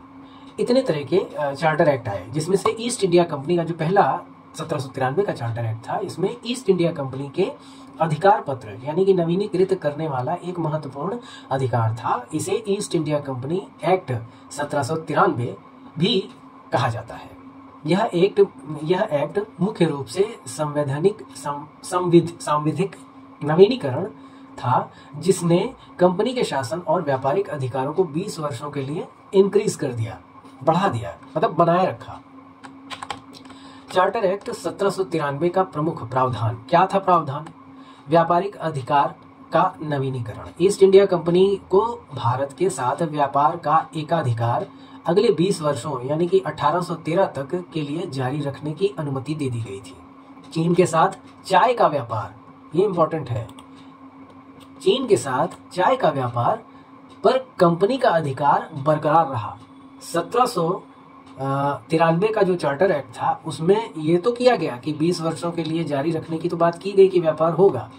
इतने तरह के चार्टर एक्ट आए, जिसमें से ईस्ट इंडिया कंपनी का जो पहला 1793 का चार्टर एक्ट था, इसमें ईस्ट इंडिया कंपनी के अधिकार पत्र यानी कि नवीनीकृत करने वाला एक महत्वपूर्ण अधिकार था। इसे ईस्ट इंडिया कंपनी एक्ट 1793 भी कहा जाता है। यह एक्ट मुख्य रूप से सांविधिक नवीनीकरण था, जिसने कंपनी के शासन और व्यापारिक अधिकारों को 20 वर्षों के लिए इंक्रीज कर दिया, बढ़ा दिया, मतलब बनाए रखा। चार्टर एक्ट 1793 का प्रमुख प्रावधान क्या था? प्रावधान व्यापारिक अधिकार का नवीनीकरण। ईस्ट इंडिया कंपनी को भारत के साथ व्यापार का एकाधिकार अगले 20 वर्षों यानी कि 1813 तक के लिए जारी रखने की अनुमति दे दी गई थी। चीन के साथ चाय का व्यापार, ये इंपॉर्टेंट है, चीन के साथ चाय का व्यापार पर कंपनी का अधिकार बरकरार रहा। 1793 का जो चार्टर एक्ट था उसमें ये तो किया गया कि 20 वर्षों के लिए जारी रखने की तो बात की गई कि व्यापार होगा,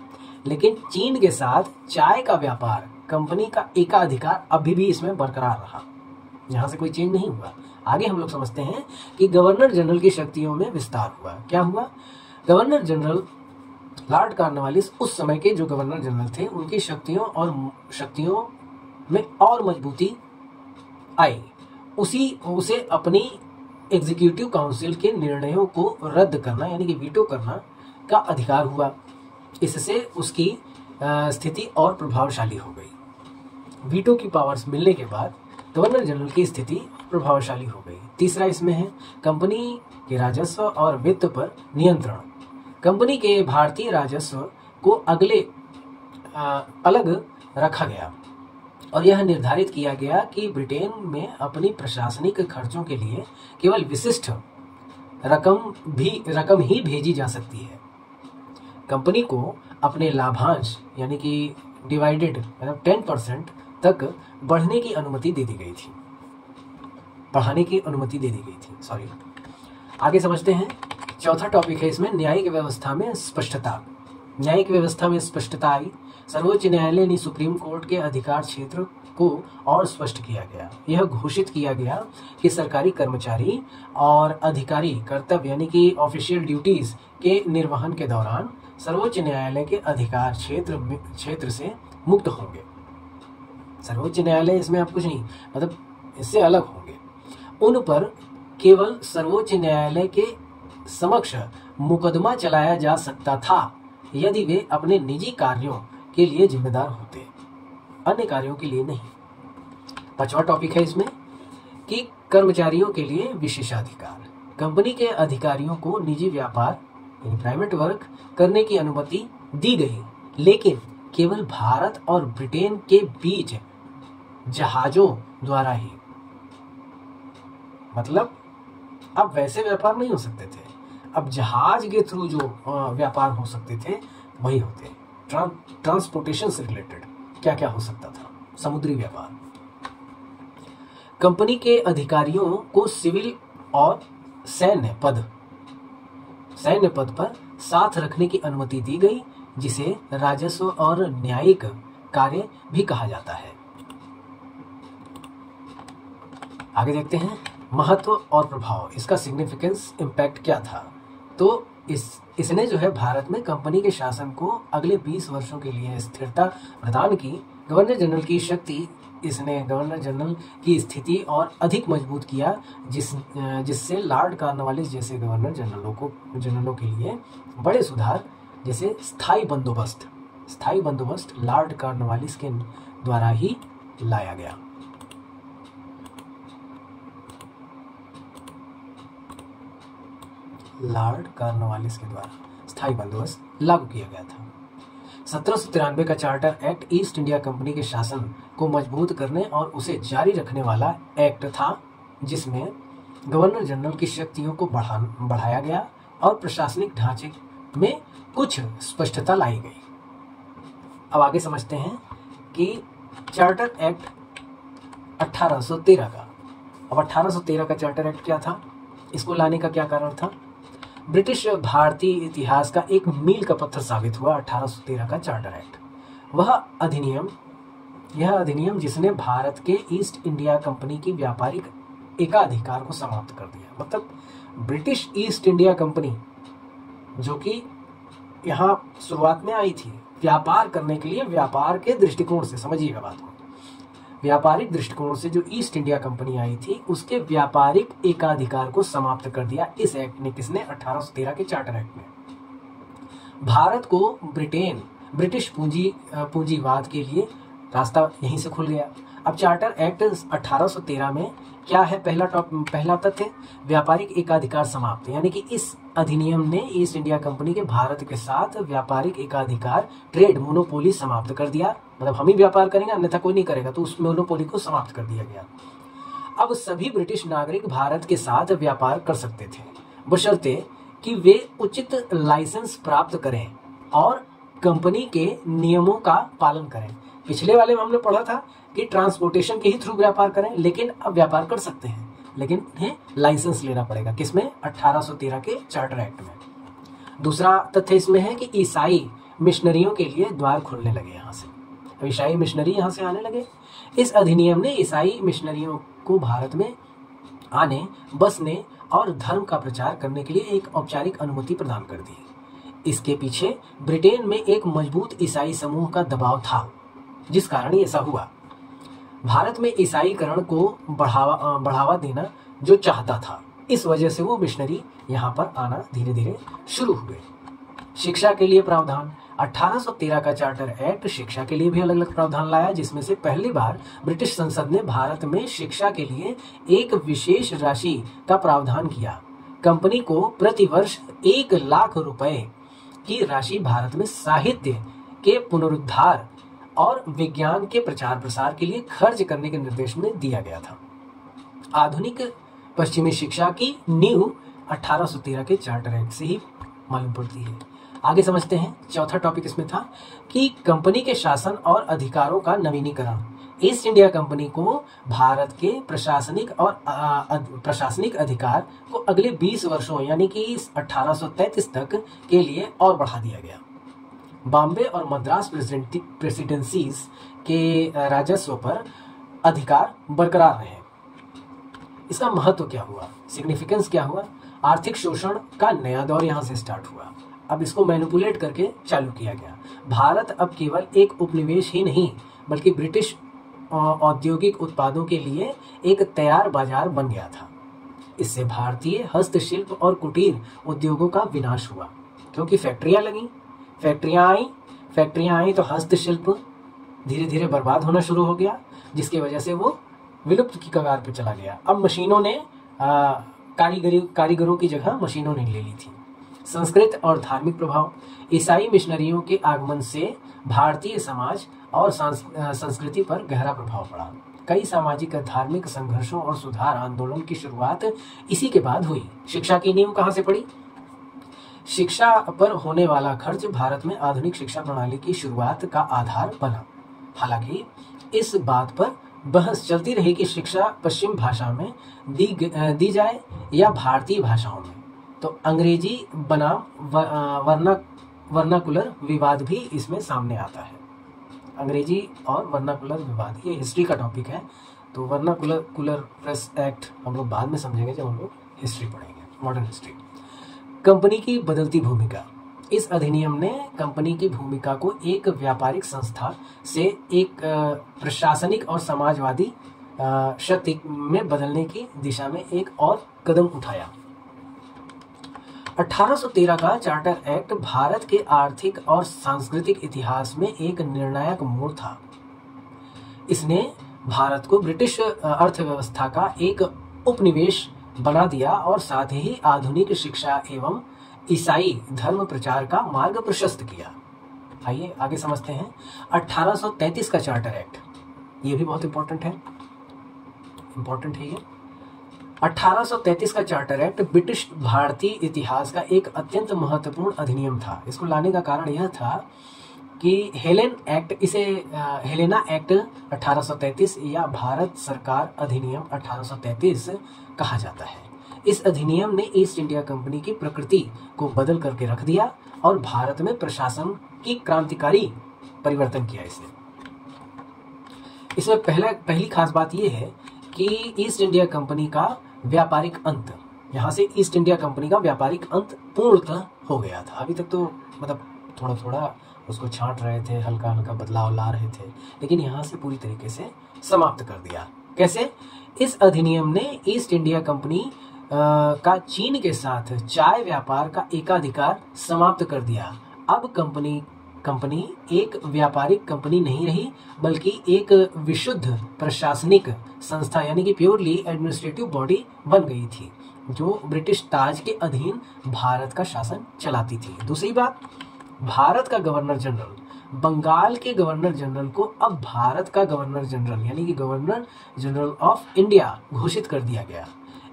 लेकिन चीन के साथ चाय का व्यापार कंपनी का एकाधिकार अभी भी इसमें बरकरार रहा, यहाँ से कोई चेंज नहीं हुआ। आगे हम लोग समझते हैं कि गवर्नर जनरल की शक्तियों में विस्तार हुआ। क्या हुआ? गवर्नर जनरल लॉर्ड कॉर्नवालिस उस समय के जो गवर्नर जनरल थे, उनकी शक्तियों में और मजबूती आई। उसे अपनी एग्जीक्यूटिव काउंसिल के निर्णयों को रद्द करना यानी कि वीटो करना का अधिकार हुआ। इससे उसकी स्थिति और प्रभावशाली हो गई। वीटो की पावर्स मिलने के बाद गवर्नर जनरल की स्थिति प्रभावशाली हो गई। तीसरा इसमें है कंपनी के राजस्व और वित्त पर नियंत्रण। कंपनी के भारतीय राजस्व को अलग रखा गया और यह निर्धारित किया गया कि ब्रिटेन में अपनी प्रशासनिक खर्चों के लिए केवल विशिष्ट रकम ही भेजी जा सकती है। कंपनी को अपने लाभांश यानी कि डिवाइडेड मतलब 10% तक बढ़ाने की अनुमति दे दी गई थी। आगे समझते हैं। चौथा टॉपिक है इसमें न्यायिक व्यवस्था में स्पष्टता। न्यायिक व्यवस्था में स्पष्टता आई। सर्वोच्च न्यायालय ने सुप्रीम कोर्ट के अधिकार क्षेत्र को और स्पष्ट किया गया। यह घोषित किया गया कि सरकारी कर्मचारी और अधिकारी कर्तव्य यानी कि ऑफिशियल ड्यूटीज के निर्वहन के दौरान सर्वोच्च न्यायालय के अधिकार क्षेत्र से मुक्त होंगे। सर्वोच्च न्यायालय इसमें आप कुछ नहीं, मतलब इससे अलग होंगे। उन पर केवल सर्वोच्च न्यायालय के समक्ष मुकदमा चलाया जा सकता था यदि वे अपने निजी कार्यों के लिए जिम्मेदार होते, अन्य कार्यों के लिए नहीं। 5वां टॉपिक है इसमें कि कर्मचारियों के लिए विशेषाधिकार। कंपनी के अधिकारियों को निजी व्यापार प्राइवेट वर्क करने की अनुमति दी गई, लेकिन केवल भारत और ब्रिटेन के बीच जहाजों द्वारा ही। मतलब अब वैसे व्यापार नहीं हो सकते थे, अब जहाज के थ्रू जो व्यापार हो सकते थे वही होते। ट्रांसपोर्टेशन से रिलेटेड क्या क्या हो सकता था, समुद्री व्यापार। कंपनी के अधिकारियों को सिविल और सैन्य पद पर साथ रखने की अनुमति दी गई, जिसे राजस्व और न्यायिक कार्य भी कहा जाता है। आगे देखते हैं महत्व और प्रभाव, इसका सिग्निफिकेंस इम्पैक्ट क्या था। तो इसने जो है भारत में कंपनी के शासन को अगले 20 वर्षों के लिए स्थिरता प्रदान की। गवर्नर जनरल की शक्ति, इसने गवर्नर जनरल की स्थिति और अधिक मजबूत किया, जिससे लॉर्ड कॉर्नवालिस जैसे गवर्नर जनरलों के लिए बड़े सुधार, जैसे स्थायी बंदोबस्त लॉर्ड कॉर्नवालिस के द्वारा ही लाया गया। लॉर्ड कॉर्नवालिस के द्वारा स्थायी बंदोबस्त लागू किया गया था। 1793 का charter act east India company के शासन को मजबूत करने और उसे जारी रखने वाला एक्ट था, जिसमें गवर्नर जनरल की शक्तियों को बढ़ाया गया और प्रशासनिक ढांचे में कुछ स्पष्टता लाई गई। अब आगे समझते हैं कि चार्टर एक्ट 1813 का। अब 1813 का चार्टर एक्ट क्या था, इसको लाने का क्या कारण था। ब्रिटिश भारतीय इतिहास का एक मील का पत्थर साबित हुआ 1813 का चार्टर एक्ट। यह अधिनियम जिसने भारत के ईस्ट इंडिया कंपनी की व्यापारिक एकाधिकार को समाप्त कर दिया। मतलब ब्रिटिश ईस्ट इंडिया कंपनी जो कि यहाँ शुरुआत में आई थी व्यापार करने के लिए, व्यापार के दृष्टिकोण से, समझिएगा बात को, व्यापारिक दृष्टिकोण से जो ईस्ट इंडिया कंपनी आई थी उसके व्यापारिक एकाधिकार को समाप्त कर दिया इस एक्ट ने। किसने? 1813 के चार्टर एक्ट में। भारत को ब्रिटिश पूंजीवाद के लिए रास्ता यहीं से खुल गया। अब चार्टर एक्ट 1813 में क्या है, पहला तथ्य, व्यापारिक एकाधिकार समाप्त, यानी कि इस अधिनियम ने ईस्ट इंडिया कंपनी के भारत के साथ व्यापारिक एकाधिकार, ट्रेड मोनोपोली समाप्त कर दिया। मतलब हम ही व्यापार करेंगे, अन्यथा कोई नहीं करेगा, तो उस मोनोपोली को समाप्त कर दिया गया। अब सभी ब्रिटिश नागरिक भारत के साथ व्यापार कर सकते थे, बशर्ते कि वे उचित लाइसेंस प्राप्त करें और कंपनी के नियमों का पालन करें। पिछले वाले में हमने पढ़ा था कि ट्रांसपोर्टेशन के ही थ्रू व्यापार करें, लेकिन अब व्यापार कर सकते हैं, लेकिन उन्हें लाइसेंस लेना पड़ेगा। किसमें? 1813 के चार्टर एक्ट में। दूसरा तथ्य इसमें है कि ईसाई मिशनरियों के लिए द्वार खुलने लगे यहाँ से। अब ईसाई मिशनरी यहाँ से आने लगे। इस अधिनियम ने ईसाई मिशनरियों को भारत में आने, बसने और धर्म का प्रचार करने के लिए एक औपचारिक अनुमति प्रदान कर दी। इसके पीछे ब्रिटेन में एक मजबूत ईसाई समूह का दबाव था, जिस कारण ऐसा हुआ। भारत में ईसाईकरण को बढ़ावा देना जो चाहता था, इस वजह से वो मिशनरी यहाँ पर आना धीरे धीरे शुरू हुए। शिक्षा के लिए प्रावधान। 1813 का चार्टर एक्ट शिक्षा के लिए भी अलग अलग प्रावधान लाया, जिसमें से पहली बार ब्रिटिश संसद ने भारत में शिक्षा के लिए एक विशेष राशि का प्रावधान किया। कंपनी को प्रति वर्ष 1 लाख रुपए की राशि भारत में साहित्य के पुनरुद्धार और विज्ञान के प्रचार प्रसार के लिए खर्च करने के निर्देश में दिया गया था। आधुनिक पश्चिमी शिक्षा की नींव 1813 के चार्टर एक्ट से ही मालूम पड़ती है। आगे समझते हैं। चौथा टॉपिक इसमें था कि कंपनी के शासन और अधिकारों का नवीनीकरण। ईस्ट इंडिया कंपनी को भारत के प्रशासनिक अधिकार को अगले 20 वर्षों यानी कि 1833 तक के लिए और बढ़ा दिया गया। बॉम्बे और मद्रास प्रेसिडेंसीज के राजस्व पर अधिकार बरकरार रहे। इसका महत्व क्या हुआ, सिग्निफिकेंस क्या हुआ? आर्थिक शोषण का नया दौर यहाँ से स्टार्ट हुआ। अब इसको मैनिपुलेट करके चालू किया गया। भारत अब केवल एक उपनिवेश ही नहीं बल्कि ब्रिटिश औद्योगिक उत्पादों के लिए एक तैयार बाजार बन गया था। इससे भारतीय हस्तशिल्प और कुटीर उद्योगों का विनाश हुआ, क्योंकि फैक्ट्रियां लगी, फैक्ट्रियां आई तो हस्तशिल्प धीरे धीरे बर्बाद होना शुरू हो गया, जिसकी वजह से वो विलुप्त की कगार पर चला गया। अब मशीनों ने कारीगरों की जगह मशीनों ने ले ली थी। संस्कृत और धार्मिक प्रभाव। ईसाई मिशनरियों के आगमन से भारतीय समाज और संस्कृति पर गहरा प्रभाव पड़ा। कई सामाजिक धार्मिक संघर्षों और सुधार आंदोलन की शुरुआत इसी के बाद हुई। शिक्षा की नींव कहाँ से पड़ी? शिक्षा पर होने वाला खर्च भारत में आधुनिक शिक्षा प्रणाली की शुरुआत का आधार बना। हालांकि इस बात पर बहस चलती रही कि शिक्षा पश्चिम भाषा में दी जाए या भारतीय भाषाओं में, तो अंग्रेजी बनाम वर्नाकुलर विवाद भी इसमें सामने आता है। अंग्रेजी और वर्नाकुलर विवाद, ये हिस्ट्री का टॉपिक है, तो वर्नाकुलर प्रेस एक्ट हम लोग बाद में समझेंगे जब हम लोग हिस्ट्री पढ़ेंगे, मॉडर्न हिस्ट्री। कंपनी की बदलती भूमिका। इस अधिनियम ने कंपनी की भूमिका को एक व्यापारिक संस्था से एक प्रशासनिक और समाजवादी शक्ति में बदलने की दिशा में एक और कदम उठाया। 1813 का चार्टर एक्ट भारत के आर्थिक और सांस्कृतिक इतिहास में एक निर्णायक मोड़ था। इसने भारत को ब्रिटिश अर्थव्यवस्था का एक उपनिवेश बना दिया और साथ ही आधुनिक शिक्षा एवं ईसाई धर्म प्रचार का मार्ग प्रशस्त किया। आइए आगे समझते हैं। 1833 का चार्टर एक्ट, ये भी बहुत इंपॉर्टेंट है ये। 1833 का चार्टर एक्ट ब्रिटिश भारतीय इतिहास का एक अत्यंत महत्वपूर्ण अधिनियम था। इसको लाने का कारण यह था कि हेलेना एक्ट 1833 या भारत सरकार अधिनियम 1833 कहा जाता है। इस अधिनियम ने ईस्ट इंडिया कंपनी की प्रकृति को बदल करके रख दिया और भारत में प्रशासन की क्रांतिकारी परिवर्तन किया। इसमें पहली खास बात यह है कि ईस्ट इंडिया कंपनी का व्यापारिक अंत, यहाँ से ईस्ट इंडिया कंपनी का व्यापारिक अंत पूर्णतः हो गया था। अभी तक तो मतलब थोड़ा थोड़ा उसको छांट रहे थे, हल्का हल्का बदलाव ला रहे थे, लेकिन यहाँ से पूरी तरीके से समाप्त कर दिया। कैसे? इस अधिनियम ने ईस्ट इंडिया कंपनी का चीन के साथ चाय व्यापार का एकाधिकार समाप्त कर दिया। अब कंपनी एक व्यापारिक कंपनी नहीं रही बल्कि एक विशुद्ध प्रशासनिक संस्था यानी कि प्योरली एडमिनिस्ट्रेटिव बॉडी बन गई थी, जो ब्रिटिश ताज के अधीन भारत का शासन चलाती थी। दूसरी बात, भारत का गवर्नर जनरल बंगाल के गवर्नर जनरल को अब भारत का गवर्नर जनरल यानी कि गवर्नर जनरल ऑफ इंडिया घोषित कर दिया गया।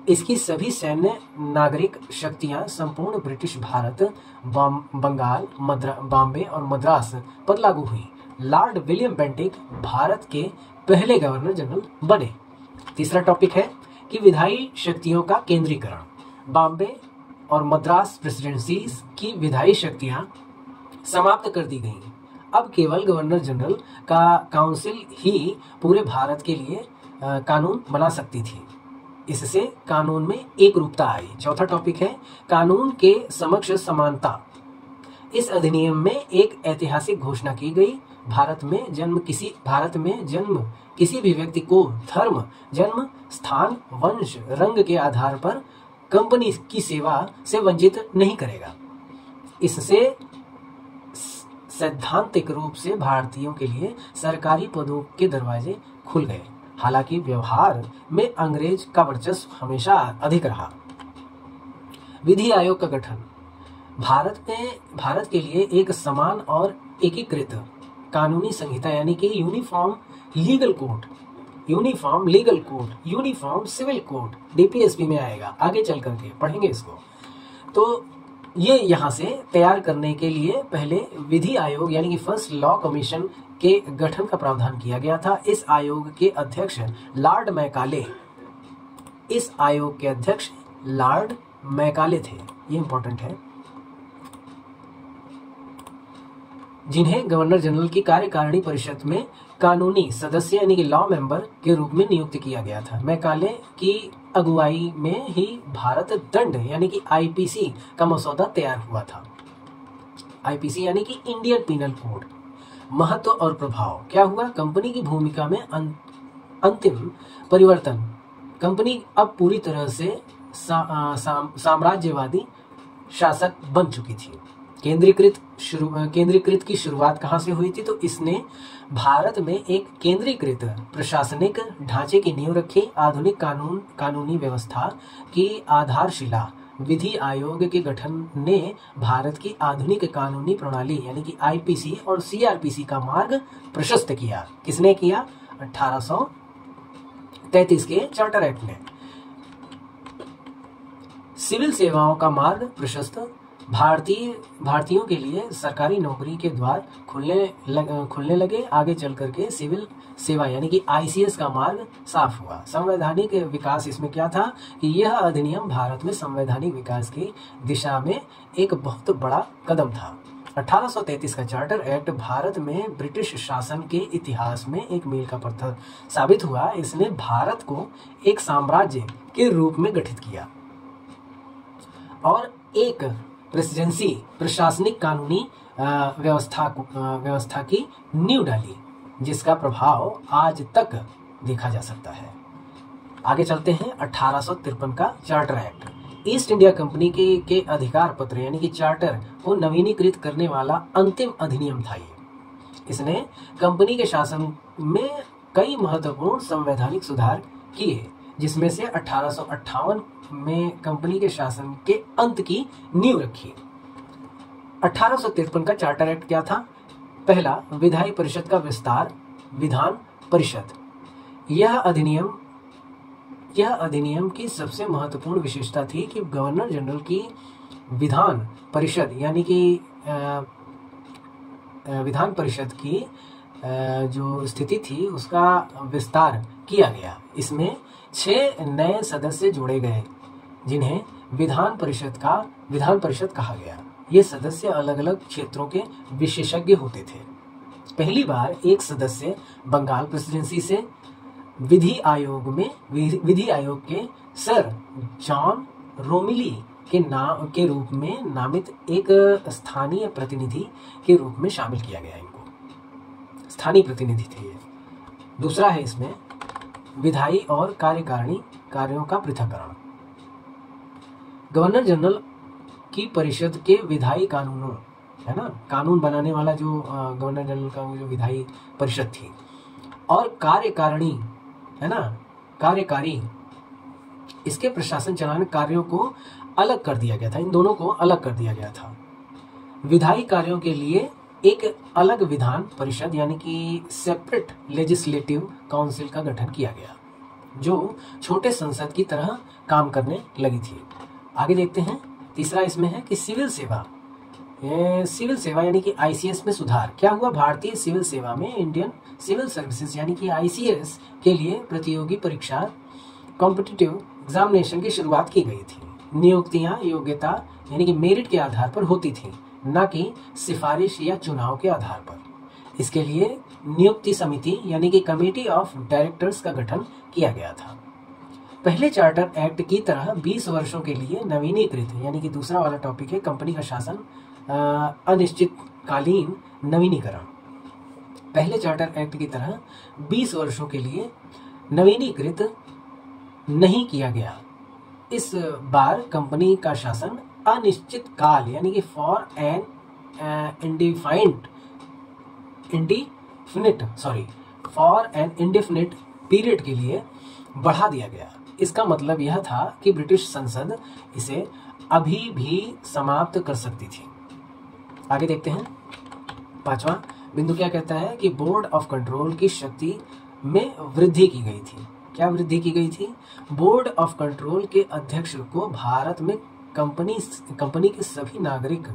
इसकी सभी सैन्य नागरिक शक्तियां संपूर्ण ब्रिटिश भारत, बंगाल, बॉम्बे और मद्रास पर लागू हुई। लॉर्ड विलियम बेंटिक भारत के पहले गवर्नर जनरल बने। तीसरा टॉपिक है कि विधायी शक्तियों का केंद्रीकरण। बॉम्बे और मद्रास प्रेसिडेंसीज की विधायी शक्तियां समाप्त कर दी गईं। अब केवल गवर्नर जनरल का काउंसिल ही पूरे भारत के लिए कानून बना सकती थी। इससे कानून में एक रूपता आई। चौथा टॉपिक है कानून के समक्ष समानता। इस अधिनियम में एक ऐतिहासिक घोषणा की गई। भारत में जन्म किसी भी व्यक्ति को धर्म, जन्म स्थान, वंश, रंग के आधार पर कंपनी की सेवा से वंचित नहीं करेगा। इससे सैद्धांतिक रूप से भारतीयों के लिए सरकारी पदों के दरवाजे खुल गए। हालांकि व्यवहार में अंग्रेज का वर्चस्व हमेशा अधिक रहा। विधि आयोग का गठन। भारत के लिए एक समान और एकीकृत कानूनी संहिता यानी कि uniform legal code, uniform civil code DPSP में आएगा। आगे चल करके पढ़ेंगे इसको। तो ये यहाँ से तैयार करने के लिए पहले विधि आयोग यानी कि फर्स्ट लॉ कमीशन के गठन का प्रावधान किया गया था। इस आयोग के अध्यक्ष लॉर्ड मैकाले थे। ये इंपॉर्टेंट है। जिन्हें गवर्नर जनरल की कार्यकारिणी परिषद में कानूनी सदस्य यानी कि लॉ मेंबर के रूप में नियुक्त किया गया था। मैकाले की अगुवाई में ही भारत दंड यानी कि आईपीसी का मसौदा तैयार हुआ था। आईपीसी यानी कि इंडियन पीनल कोड। महत्व और प्रभाव क्या हुआ? कंपनी की भूमिका में अंतिम परिवर्तन। कंपनी अब पूरी तरह से साम्राज्यवादी शासक बन चुकी थी। केंद्रीकृत की शुरुआत कहाँ से हुई थी? तो इसने भारत में एक केंद्रीकृत प्रशासनिक ढांचे की नींव रखी। आधुनिक कानूनी व्यवस्था की आधारशिला विधि आयोग के गठन ने भारत की आधुनिक कानूनी प्रणाली यानी कि आईपीसी और सीआरपीसी का मार्ग प्रशस्त किया। किसने किया? 1833 के चार्टर एक्ट ने। सिविल सेवाओं का मार्ग प्रशस्त। भारतीयों के लिए सरकारी नौकरी के द्वार खुलने लगे। आगे चल करके सिविल सेवा यानी कि आईसीएस का मार्ग साफ हुआ। संवैधानिक विकास इसमें क्या था कि यह अधिनियम भारत में संवैधानिक विकास की दिशा में एक बहुत बड़ा कदम था। 1833 का चार्टर एक्ट भारत में ब्रिटिश शासन के इतिहास में एक मील का पत्थर साबित हुआ। इसने भारत को एक साम्राज्य के रूप में गठित किया और एक प्रेसिडेंसी प्रशासनिक कानूनी व्यवस्था की नींव डाली, जिसका प्रभाव आज तक देखा जा सकता है। आगे चलते हैं। 1853 का charter act east India company के अधिकार पत्र यानी कि चार्टर को नवीनीकृत करने वाला अंतिम अधिनियम था ये। इसने कंपनी के शासन में कई महत्वपूर्ण संवैधानिक सुधार किए, जिसमें से 1858 में कंपनी के शासन के अंत की नींव रखी। 1853 का चार्टर एक्ट क्या था? पहला, विधायी परिषद का विस्तार। विधान परिषद। यह अधिनियम की सबसे महत्वपूर्ण विशेषता थी कि गवर्नर जनरल की विधान परिषद यानी कि विधान परिषद की जो स्थिति थी उसका विस्तार किया गया। इसमें 6 नए सदस्य जोड़े गए जिन्हें विधान परिषद कहा गया। ये सदस्य अलग अलग क्षेत्रों के विशेषज्ञ होते थे। पहली बार एक सदस्य बंगाल प्रेसिडेंसी से विधि आयोग के सर जॉन रोमिली के रूप में नामित एक स्थानीय प्रतिनिधि के रूप में शामिल किया गया। इनको स्थानीय प्रतिनिधि थे ये। दूसरा है इसमें विधायी और कार्यकारिणी कार्यों का पृथक्करण। गवर्नर जनरल की परिषद के विधायी कानूनों है ना, कानून बनाने वाला जो गवर्नर जनरल का जो विधायी परिषद थी और कार्यकारिणी है ना, कार्यकारी, इसके प्रशासन चलाने कार्यों को अलग कर दिया गया था। इन दोनों को अलग कर दिया गया था। विधायी कार्यों के लिए एक अलग विधान परिषद यानी कि सेपरेट लेजिस्लेटिव काउंसिल का गठन किया गया, जो छोटे संसद की तरह काम करने लगी थी। आगे देखते हैं। तीसरा इसमें है कि सिविल सेवा यानी कि आईसीएस में सुधार। क्या हुआ? भारतीय सिविल सेवा में इंडियन सिविल सर्विसेज यानी कि आईसीएस के लिए प्रतियोगी परीक्षा कॉम्पिटिटिव एग्जामिनेशन की शुरुआत की गई थी। नियुक्तियां योग्यता यानी कि मेरिट के आधार पर होती थी, न कि सिफारिश या चुनाव के आधार पर। इसके लिए नियुक्ति समिति यानी कि कमेटी ऑफ डायरेक्टर्स का गठन किया गया था। पहले चार्टर एक्ट की तरह 20 वर्षों के लिए नवीनीकृत यानी कि दूसरा वाला टॉपिक है कंपनी का शासन अनिश्चितकालीन नवीनीकरण। पहले चार्टर एक्ट की तरह 20 वर्षों के लिए नवीनीकृत नहीं किया गया। इस बार कंपनी का शासन अनिश्चित काल यानी कि फॉर एन इंडेफिनिट पीरियड के लिए बढ़ा दिया गया। इसका मतलब यह था कि ब्रिटिश संसद इसे अभी भी समाप्त कर सकती थी। आगे देखते हैं। 5वां बिंदु क्या कहता है कि बोर्ड ऑफ कंट्रोल की शक्ति में वृद्धि की गई थी। क्या वृद्धि की गई थी? बोर्ड ऑफ कंट्रोल के अध्यक्ष को भारत में कंपनी के सभी नागरिक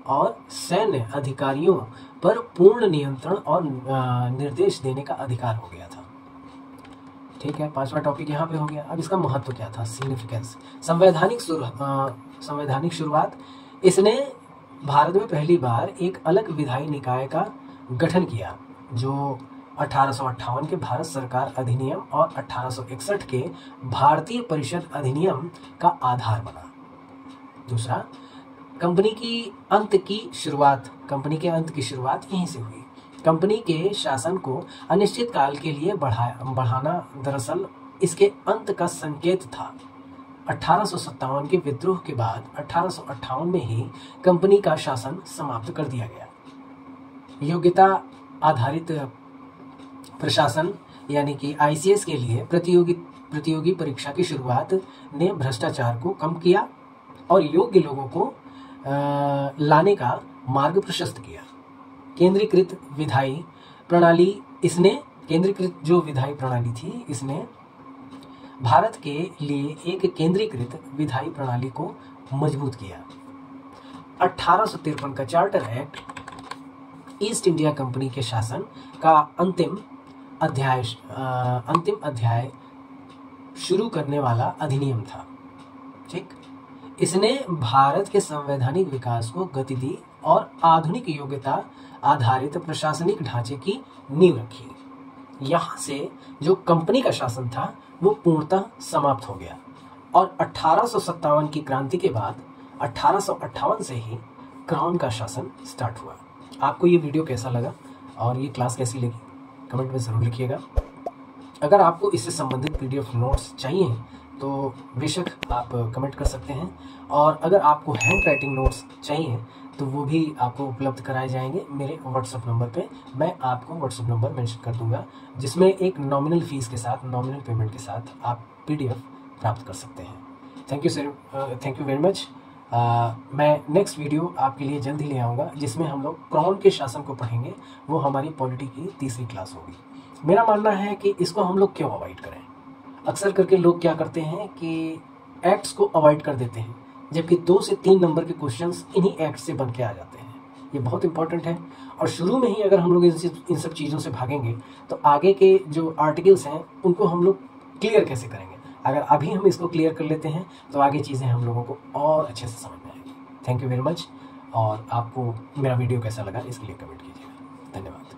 और सैन्य अधिकारियों पर पूर्ण नियंत्रण और निर्देश देने का अधिकार हो गया था। ठीक है, 5वां टॉपिक यहाँ पे हो गया। अब इसका महत्व क्या था? सिग्निफिकेंस। संवैधानिक शुरुआत। इसने भारत में पहली बार एक अलग विधायी निकाय का गठन किया, जो 1858 के भारत सरकार अधिनियम और 1861 के भारतीय परिषद अधिनियम का आधार बना। दूसरा, कंपनी के अंत की शुरुआत यहीं से हुई। कंपनी के शासन को अनिश्चित काल के लिए बढ़ाना दरअसल इसके अंत का संकेत था। 1857 के विद्रोह के बाद 1858 में ही कंपनी का शासन समाप्त कर दिया गया। योग्यता आधारित प्रशासन यानी कि ICS के लिए प्रतियोगी परीक्षा की शुरुआत ने भ्रष्टाचार को कम किया और योग्य लोगों को लाने का मार्ग प्रशस्त किया। केंद्रीकृत विधायी प्रणाली इसने भारत के लिए एक केंद्रीकृत विधायी प्रणाली को मजबूत किया। 1853 का charter act east India company के शासन का अंतिम अध्याय शुरू करने वाला अधिनियम था। ठीक, इसने भारत के संवैधानिक विकास को गति दी और आधुनिक योग्यता आधारित प्रशासनिक ढांचे की नींव रखी। यहाँ से जो कंपनी का शासन था वो पूर्णतः समाप्त हो गया और 1857 की क्रांति के बाद 1858 से ही क्राउन का शासन स्टार्ट हुआ। आपको ये वीडियो कैसा लगा और ये क्लास कैसी लगी कमेंट में ज़रूर लिखिएगा। अगर आपको इससे संबंधित PDF नोट्स चाहिए तो बेशक आप कमेंट कर सकते हैं, और अगर आपको हैंड राइटिंग नोट्स चाहिए तो वो भी आपको उपलब्ध कराए जाएंगे मेरे व्हाट्सएप नंबर पे। मैं आपको व्हाट्सएप नंबर मेंशन कर दूंगा, जिसमें एक नॉमिनल फीस के साथ, नॉमिनल पेमेंट के साथ आप PDF प्राप्त कर सकते हैं। Thank you very much. मैं नेक्स्ट वीडियो आपके लिए जल्द ही ले आऊँगा, जिसमें हम लोग क्राउन के शासन को पढ़ेंगे। वो हमारी पॉलिटी की तीसरी क्लास होगी। मेरा मानना है कि इसको हम लोग क्यों अवॉइड करें। अक्सर करके लोग क्या करते हैं कि एक्ट्स को अवॉइड कर देते हैं, जबकि 2 से 3 नंबर के क्वेश्चंस इन्हीं एक्ट से बन के आ जाते हैं। ये बहुत इंपॉर्टेंट है, और शुरू में ही अगर हम लोग इन सब चीज़ों से भागेंगे तो आगे के जो आर्टिकल्स हैं उनको हम लोग क्लियर कैसे करेंगे। अगर अभी हम इसको क्लियर कर लेते हैं तो आगे चीज़ें हम लोगों को और अच्छे से समझ में आएंगी। थैंक यू वेरी मच, और आपको मेरा वीडियो कैसा लगा इसके लिए कमेंट कीजिएगा। धन्यवाद।